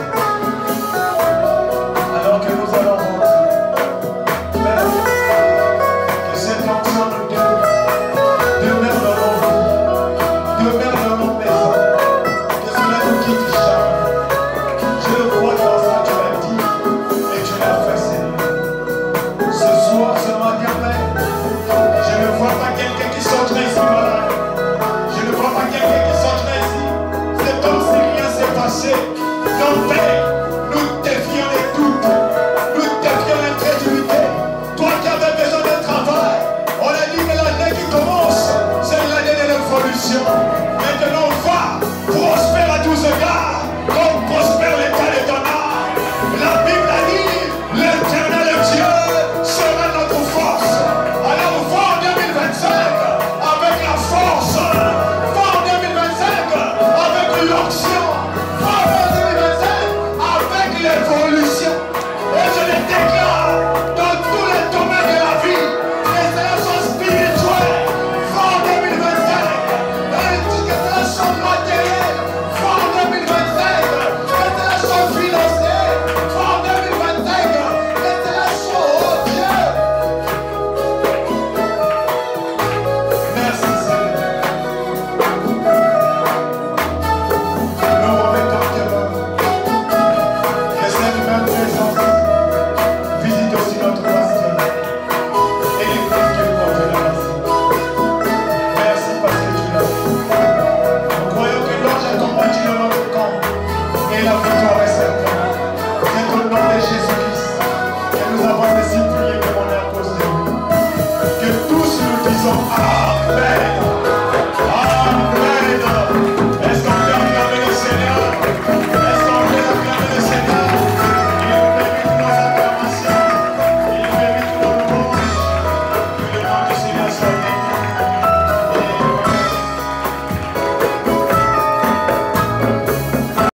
Père,